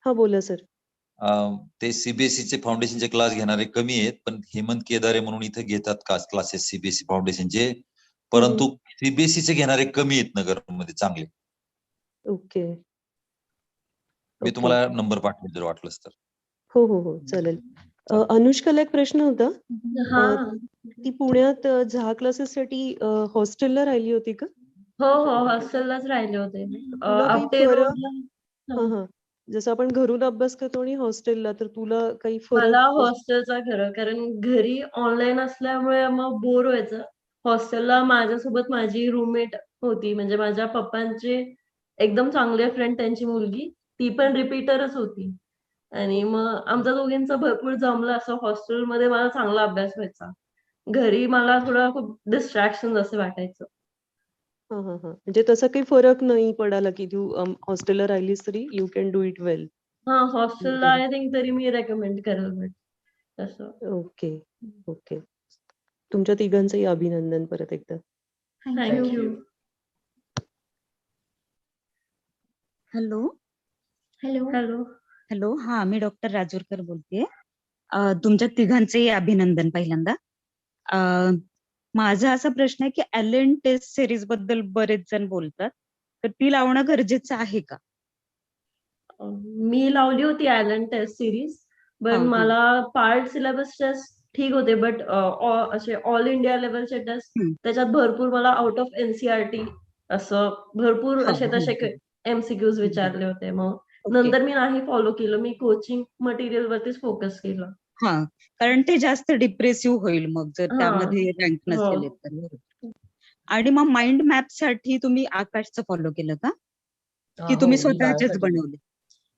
हा, बोला सर. ते सीबीएसईचे फाउंडेशनचे क्लास घेणारे कमी आहेत, पण हेमंत केदारे म्हणून इथे घेतात क्लासेस सीबीएसई फाउंडेशनचे, परंतु सीबीएसईचे घेणारे कमी आहेत नगरमध्ये चांगले. ओके. मी तुम्हाला नंबर पाठवेल जर वाटलंच तर. हो, चालेल. अनुष्काला एक प्रश्न होता. ती पुण्यात झा क्लासेससाठी हॉस्टेलला राहिली होती का? हो, हॉस्टेललाच राहिले होते. तुला काही फरक? जसं आपण घरून अभ्यास करतो आणि हॉस्टेलला, तर तुला काही फरक? मला हॉस्टेलचा खरं, कारण घरी ऑनलाईन असल्यामुळे मग बोर व्हायचं. हॉस्टेलला माझ्यासोबत माझी रूममेट होती, म्हणजे माझ्या पप्पांचे एकदम चांगले फ्रेंड, त्यांची मुलगी, ती पण रिपीटरच होती. आणि मग आमच्या दोघींचं भरपूर जमलं असं. हॉस्टेलमध्ये मला चांगला अभ्यास व्हायचा, घरी मला थोडं खूप डिस्ट्रॅक्शन असं वाटायचं. म्हणजे तसा काही फरक नाही पडाला की तू हॉस्टेलला राहिलीस तरी यू कॅन डू इट वेल? हॉस्टेलला आय थिंक तरी मी रेकमेंड करेल तसं. ओके. तुमच्या तिघांचंही अभिनंदन परत एकदा. थँक्यू. हॅलो. हा, मी डॉक्टर राजूरकर बोलतेय. तुमच्या तिघांचेही अभिनंदन पहिल्यांदा. माझा असा प्रश्न आहे की ॲलन टेस्ट सिरीज बद्दल बरेच जण बोलतात, तर ती लावणं गरजेचं आहे का? मी लावली होती ॲलन टेस्ट सिरीज, पण मला पार्ट सिलेबस टेस्ट ठीक होते, बट असे ऑल इंडिया लेवलचे टेस्ट त्याच्यात भरपूर मला आउट ऑफ एनसीईआरटी असं भरपूर असे तसे एमसीक्यूज विचारले होते. मग नंतर मी नाही फॉलो केलं, मी कोचिंग मटेरियल वरतीच फोकस केलं. कारण ते जास्त डिप्रेसिव्ह होईल मग जर त्यामध्ये रँक नसेल तर. आणि मग माइंड मॅप साठी तुम्ही आकाशचं फॉलो केलं का, की तुम्ही स्वतःचेच बनवले?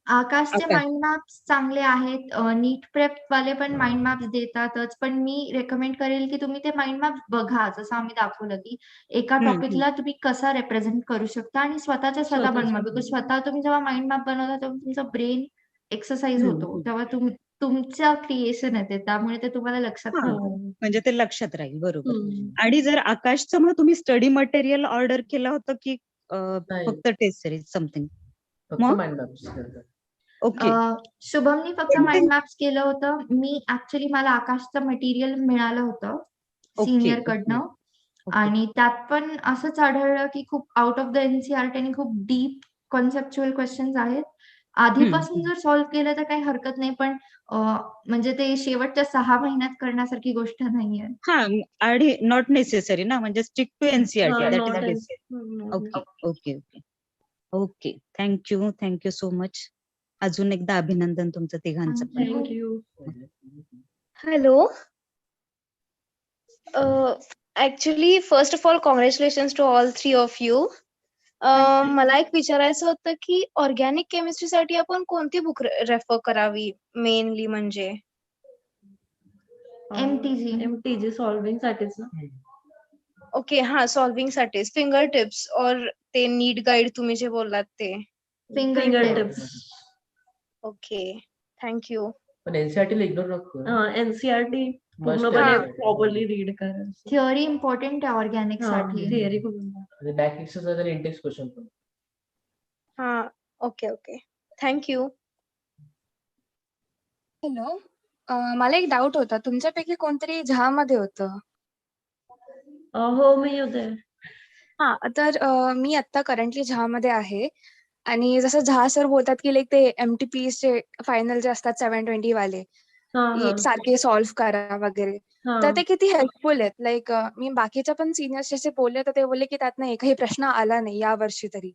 आकाशचे माइंड मॅप्स चांगले आहेत. नीट प्रेप वाले पण माइंड मॅप्स देतातच, पण मी रेकमेंड करेल की तुम्ही ते माइंड मॅप्स बघा. जसं आम्ही दाखवलं की एका टॉपिकला तुम्ही कसा रिप्रेझेंट करू शकता आणि स्वतः बनवा. बिकॉज स्वतः तुम्ही जेव्हा माइंड मॅप बनवता तेव्हा तुमचं ब्रेन एक्सरसाइज होतो, तेव्हा तुमचं क्रिएशन येते, त्यामुळे ते तुम्हाला लक्षात राहतं. म्हणजे ते लक्षात राहील. बरोबर. आणि जर आकाशचं मग तुम्ही स्टडी मटेरियल ऑर्डर केलं होतं की नाही. फक्त टेस्ट सिरीज समथिंग? फक्त मग? Mind maps okay. शुभमनी फक्त पण ते- माइंड मॅप्स केलं होतं. मी ऍक्च्युली मला आकाशचं मटेरियल मिळालं होतं ओके, सिनियर ओके, कडनं ओके. आणि त्यात पण असंच आढळलं की खूप आउट ऑफ द एनसीईआरटी आणि खूप डीप कॉन्सेप्च्युअल क्वेश्चन्स आहेत. आधीपासून जर सॉल्व्ह केलं तर काही हरकत नाही, पण म्हणजे ते शेवटच्या 6 महिन्यात करण्यासारखी गोष्ट नाहीये. हा आणि नॉट नेसेसरी ना, म्हणजे stick to NCERT, that is not the basic. Okay okay okay okay. Thank you so much. अजून एकदा अभिनंदन तुमचं तिघांचं पण. Thank you. Hello. Actually, first of all, congratulations to all three of you. मला एक विचारायचं होतं की ऑर्गॅनिक केमिस्ट्रीसाठी आपण कोणती बुक रेफर करावी मेनली म्हणजे? एमटीजी सॉल्विंग साठीच ना. ओके, हा सॉल्विंग साठी फिंगर टिप्स और ते नीट गाईड तुम्ही जे बोललात ते. Finger tips. Okay, thank you. पण एनसीआरटी ला इग्नोर नको करू. एनसीईआरटी Must पूर्णपणे NCERT. प्रॉपरली रीड करा. थिअरी इम्पॉर्टंट आहे ऑर्गॅनिक साठी. थिअरी खूप आणि बॅक एक्सरसाइज आणि इंडेक्स क्वेश्चन पण. हा, ओके. थँक्यू. हॅलो, मला एक डाऊट होता. तुमच्यापैकी कोणतरी मध्ये होतं? हो, मी होते. हा, तर मी आता करंटली मध्ये आहे आणि जसं झा सर बोलतात की लाईक ते एमटीपी चे फायनल जे असतात 720 वाले सारखे सॉल्व्ह करा वगैरे, तर ते किती हेल्पफुल आहेत. लाईक मी बाकीच्या पण सिनियर्स जसे बोलले तर ते बोलले की त्यातनं एकही प्रश्न आला नाही या वर्षी तरी.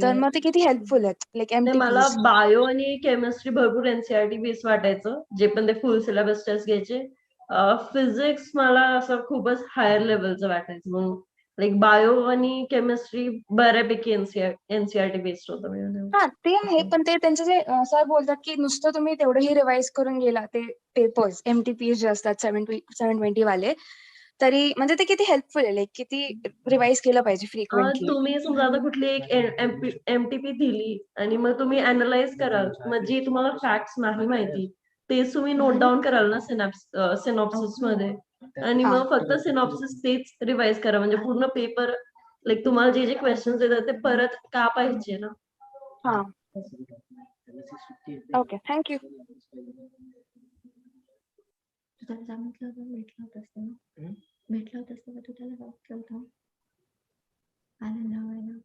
तर मग ते किती हेल्पफुल आहेत लाईक मला एमटीपी. बायो आणि केमिस्ट्री भरपूर एनसीईआरटी बेस वाटायचं, जे पण ते फुल सिलेबस टेस्ट घ्यायचे. फिजिक्स मला असं खूपच हायर लेवलचं वाटायचं, मग लाईक बायो आणि केमिस्ट्री बऱ्यापैकी एनसीईआरटी बेस्ड होतं. हा, ते आहे, पण ते त्यांचे जे सर बोलतात की नुसतं तुम्ही तेवढंही रिवाइज करून गेला ते पेपर्स एमटीपी जे असतात 720 वाले, तरी म्हणजे ते किती हेल्पफुल आहे. लाईक किती रिवाइज केलं पाहिजे फ्रिक्वेंटली. तुम्ही समजा आता कुठली एक एमटीपी दिली आणि मग तुम्ही अनालाइज कराल, मग जी तुम्हाला फॅक्ट्स नाही माहिती तेच तुम्ही नोट डाऊन कराल ना सिनॉप्सिस मध्ये, आणि मग फक्त सिनॉप्सिस तेच रिवाइज करा, म्हणजे पूर्ण पेपर लाईक तुम्हाला जे क्वेश्चन्स येतात ते परत का पाहिजे ना. हा, ओके, थँक्यू. भेटला होतास ना तू त्याला बघितलं होतं आनंद लावायला.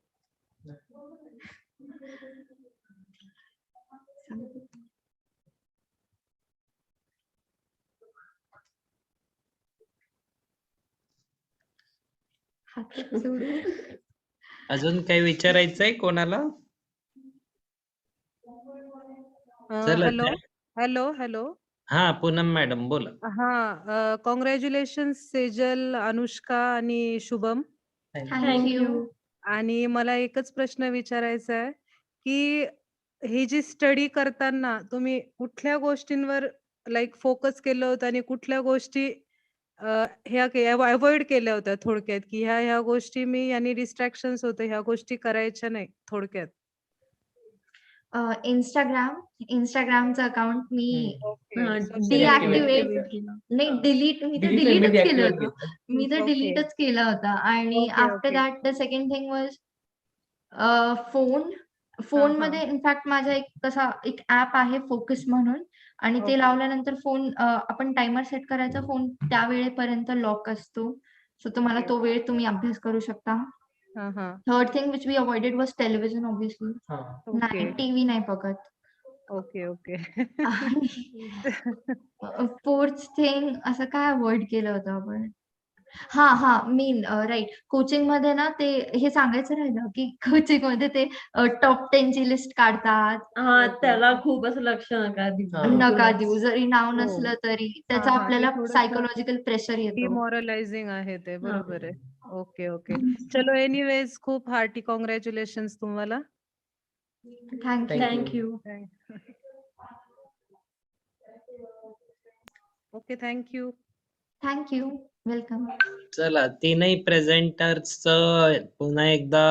अजून काही विचारायचंय कोणाला? चला हॅलो. हा, पूनम मॅडम बोला. हा, कॉंग्रॅच्युलेशन सेजल, अनुष्का आणि शुभम. थँक्यू. आणि मला एकच प्रश्न विचारायचा आहे की ही जी स्टडी करताना तुम्ही कुठल्या गोष्टींवर लाईक फोकस केलं होतं आणि कुठल्या गोष्टी ह्या अवॉइड केल्या होत्या थोडक्यात, की ह्या गोष्टी मी आणि डिस्ट्रॅक्शन्स होते, ह्या गोष्टी करायच्या नाही थोडक्यात? इंस्टाग्रामचं अकाउंट मी डिॲक्टिव्हेट नाही, डिलीटच केलं होतं. मी तर डिलीटच केला होता. आणि after that the second thing was फोनमध्ये इनफॅक्ट माझा एक ऍप आहे फोकस म्हणून, आणि ते लावल्यानंतर फोन आपण टायमर सेट करायचा, फोन त्या वेळेपर्यंत लॉक असतो, सो तुम्हाला तो वेळ तुम्ही अभ्यास करू शकता. Third thing which we avoided was television obviously. नाही, टीव्ही नाही बघत. ओके. फोर्थ थिंग असं काय अवॉइड केलं होतं आपण? हा मीन राईट, कोचिंग मध्ये ना ते हे सांगायचं राहिलं की कोचिंग मध्ये ते टॉप 10 ची लिस्ट काढतात. त्याला खूप असं लक्ष नका देऊ, जरी नाव नसलं तरी त्याचा आपल्याला सायकोलॉजिकल प्रेशर येतो. डिमॉरलायझिंग आहे ते, बरोबर आहे. ओके. चलो, एनिवेज खूप हार्टी कॉंग्रॅच्युलेशन्स तुम्हाला. थँक्यू. Okay, thank you. वेलकम. चला, तीनही प्रेझेंटर्सचं पुन्हा एकदा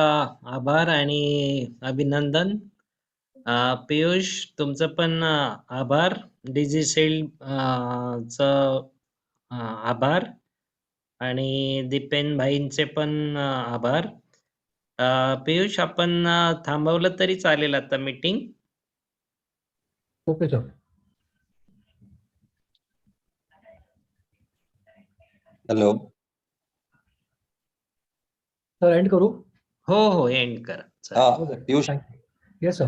आभार आणि अभिनंदन. पियुष, तुमचं पण आभार. डिजिसेल च आभार आणि दीपेन भाईंचे पण आभार. पियुष, आपण थांबवलं तरी चालेल आता meeting. Okay sir. Hello sir end करू. हो एंड करा. चालेल. Piyush, yes sir.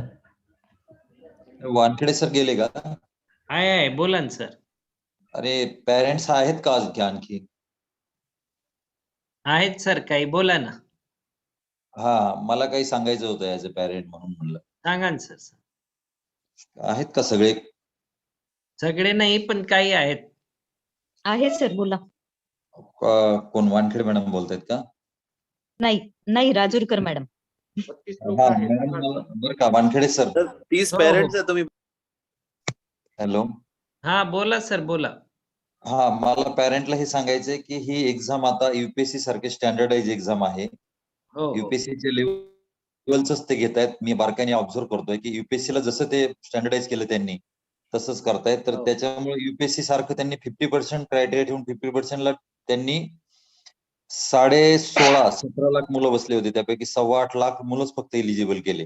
Wankhede sir गेले का? आहे बोला ना सर. अरे पेरेंट्स आहेत का आणखी? आहेत सर, काही बोला ना. मला काही सांगायचं होतं ऍज अ पॅरेंट म्हणून म्हणलं. सांगा ना सर. आहेत का सगळे? सगळे नाही पण काही आहेत. आहे सर, बोला. कोण वानखेडे मॅडम बोलतायत का? नाही राजूरकर मॅडम. बरं का वानखेडे सर? 30 पेरेंट्स आहे तुम्ही. हॅलो. हा बोला सर, बोला. मला पॅरेंटला हे सांगायचंय की ही एक्झाम आता युपीएससी सारखे स्टँडर्डाइज एक्झाम आहे. युपीएससीच्या लेवलच ते घेत आहेत. मी बारकाईने ऑब्झर्व करतोय की युपीएससीला जसं ते स्टँडर्डाइज केलं त्यांनी तसंच करतायत. तर त्याच्यामुळे युपीएससी सारखं त्यांनी 50% क्रायटेरिया ठेवून 50%ला त्यांनी 16.5-17 लाख मुलं बसले होते. त्यापैकी 8.25 लाख मुलंच फक्त एलिजिबल केले.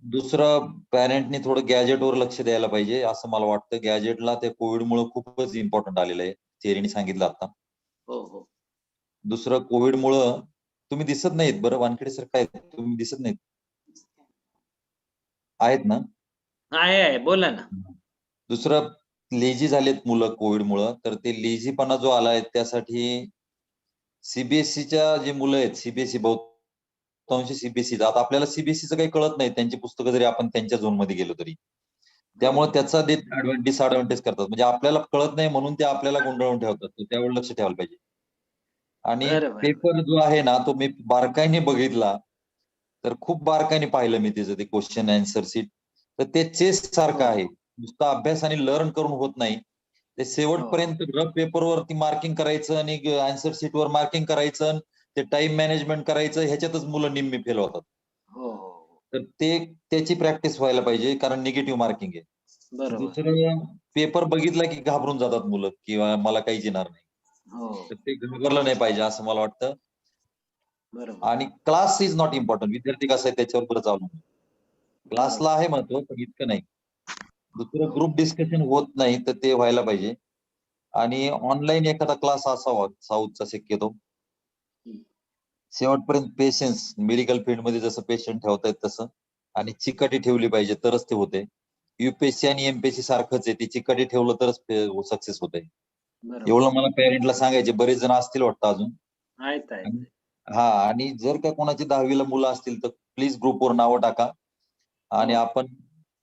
दुसरं, पॅरेंटनी थोडं गॅजेटवर लक्ष द्यायला पाहिजे असं मला वाटतं. गॅजेटला ते कोविडमुळे खूपच इम्पॉर्टंट आलेलं आहे. थेरीने सांगितलं आता. दुसरं, कोविडमुळं तुम्ही दिसत नाहीत बरं वानखेडे सर, काय तुम्ही दिसत नाहीत? आहेत ना? आहे बोला ना. दुसरं, लेझी झालेत मुलं कोविडमुळं. तर ते लेझीपणा जो आलाय त्यासाठी सीबीएसईच्या जे मुलं आहेत, सीबीएसई बहुतांश सीबीएसईचा, आता आपल्याला सीबीएसईचं काही कळत नाही, त्यांची पुस्तकं जरी आपण त्यांच्या झोन मध्ये गेलो तरी. त्यामुळे त्याचा डिसएडव्हान्टेज करतात. म्हणजे आपल्याला कळत नाही म्हणून ते आपल्याला गुंडाळून ठेवतात. त्यावर लक्ष ठेवायला पाहिजे. आणि पेपर जो आहे ना तो मी बारकाईने बघितला, तर खूप बारकाईने पाहिलं मी त्याचं ते क्वेश्चन आन्सर शीट. तर ते चेस सारखं आहे. नुसता अभ्यास आणि लर्न करून होत नाही. ते शेवटपर्यंत रफ पेपरवरती मार्किंग करायचं आणि आन्सर शीटवर मार्किंग करायचं, ते टाइम मॅनेजमेंट करायचं, ह्याच्यातच मुलं निम्मी फेल होतात. तर त्याची प्रॅक्टिस व्हायला पाहिजे, कारण निगेटिव्ह मार्किंग आहे. दुसरं, पेपर बघितला की घाबरून जातात मुलं किंवा मला काहीच येणार नाही. तर ते घाबरलं नाही पाहिजे असं मला वाटतं. आणि क्लास इज नॉट इम्पॉर्टंट. विद्यार्थी कसं आहे त्याच्यावर बरंच अवलंबून. क्लासला आहे महत्व पण इतकं नाही. दुसरं, ग्रुप डिस्कशन होत नाही तर ते व्हायला पाहिजे. आणि ऑनलाईन एखादा क्लास असावा साऊथचा शक्यतो. शेवटपर्यंत पेशन्स, मेडिकल फील्डमध्ये जसं पेशंट ठेवतायत तसं, आणि चिकाटी ठेवली पाहिजे तरच ते होते. युपीएससी आणि एमपीएससी सारखंच आहे, ती चिकाटी ठेवलं तरच सक्सेस होत आहे. एवढं मला पेरेंटला सांगायचे. बरेच जण असतील वाटतं अजून. आणि जर का कोणाची 10वीला मुलं असतील तर प्लीज ग्रुपवर नावं टाका. आणि आपण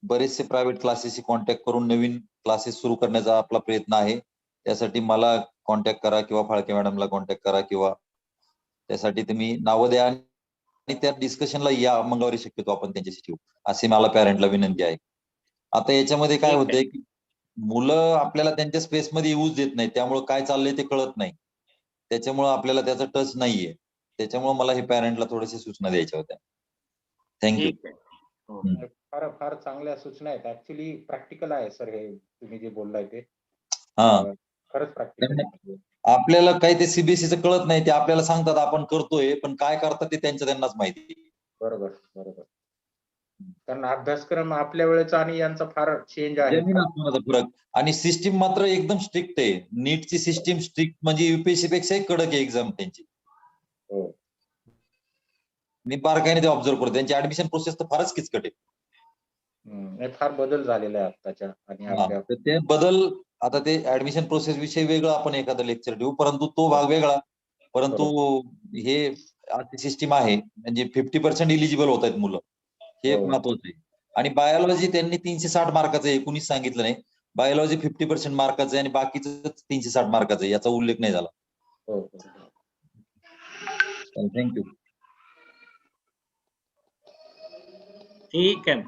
बरेचसे प्रायव्हेट क्लासेसशी कॉन्टॅक्ट करून नवीन क्लासेस सुरू करण्याचा आपला प्रयत्न आहे. त्यासाठी मला कॉन्टॅक्ट करा किंवा फाळके मॅडमला कॉन्टॅक्ट करा, किंवा त्यासाठी तुम्ही नावं द्या आणि त्या डिस्कशनला या. मंगळवारी शक्यतो आपण त्यांच्याशी ठेवू, अशी मला पॅरेंटला विनंती आहे. आता याच्यामध्ये काय होतंय की मुलं आपल्याला त्यांच्या स्पेसमध्ये येऊच देत नाही, त्यामुळे काय चाललंय ते कळत नाही. त्याच्यामुळे आपल्याला त्याचा टच नाहीये. त्याच्यामुळे मला हे पॅरेंटला थोड्याशा सूचना द्यायच्या होत्या. थँक्यू. फार फार चांगल्या सूचना आहेत. ऍक्च्युली प्रॅक्टिकल आहे सर हे तुम्ही जे बोललाय ते. खरंच प्रॅक्टिकल. आपल्याला काही ते सीबीएसईचं कळत नाही, ते आपल्याला सांगतात आपण करतोय, पण काय करतात ते त्यांनाच माहिती. बरोबर. कारण अभ्यासक्रम आपल्या वेळेचा आणि यांचा फार चेंज आहे. जमीन आसमानाचा फरक. आणि सिस्टीम मात्र एकदम स्ट्रिक्ट आहे. नीटची सिस्टीम स्ट्रिक्ट म्हणजे युपीएससी पेक्षाही कडक आहे एक्झाम त्यांची. मी बारकाईने ते ऑब्झर्व करतो. त्यांची ऍडमिशन प्रोसेस तर फारच किचकट आहे. फार बदल झालेला आहे आताच्या. आणि ते बदल, आता ते ऍडमिशन प्रोसेस विषयी वेगळं आपण एखादं लेक्चर देऊ, परंतु तो भाग वेगळा. परंतु हे सिस्टीम आहे म्हणजे 50% इलिजिबल होत आहेत मुलं, हे एक महत्वाचं आहे. आणि बायोलॉजी त्यांनी 360 मार्काचं आहे, कुणीच सांगितलं नाही. बायोलॉजी 50% मार्काचं आहे आणि बाकीचं 360 मार्काचं आहे, याचा उल्लेख नाही झाला. थँक्यू. ठीक आहे.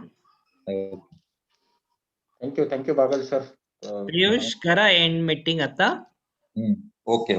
Thank you Bagal sir. पियुष, करा एंड मीटिंग आता. ओके.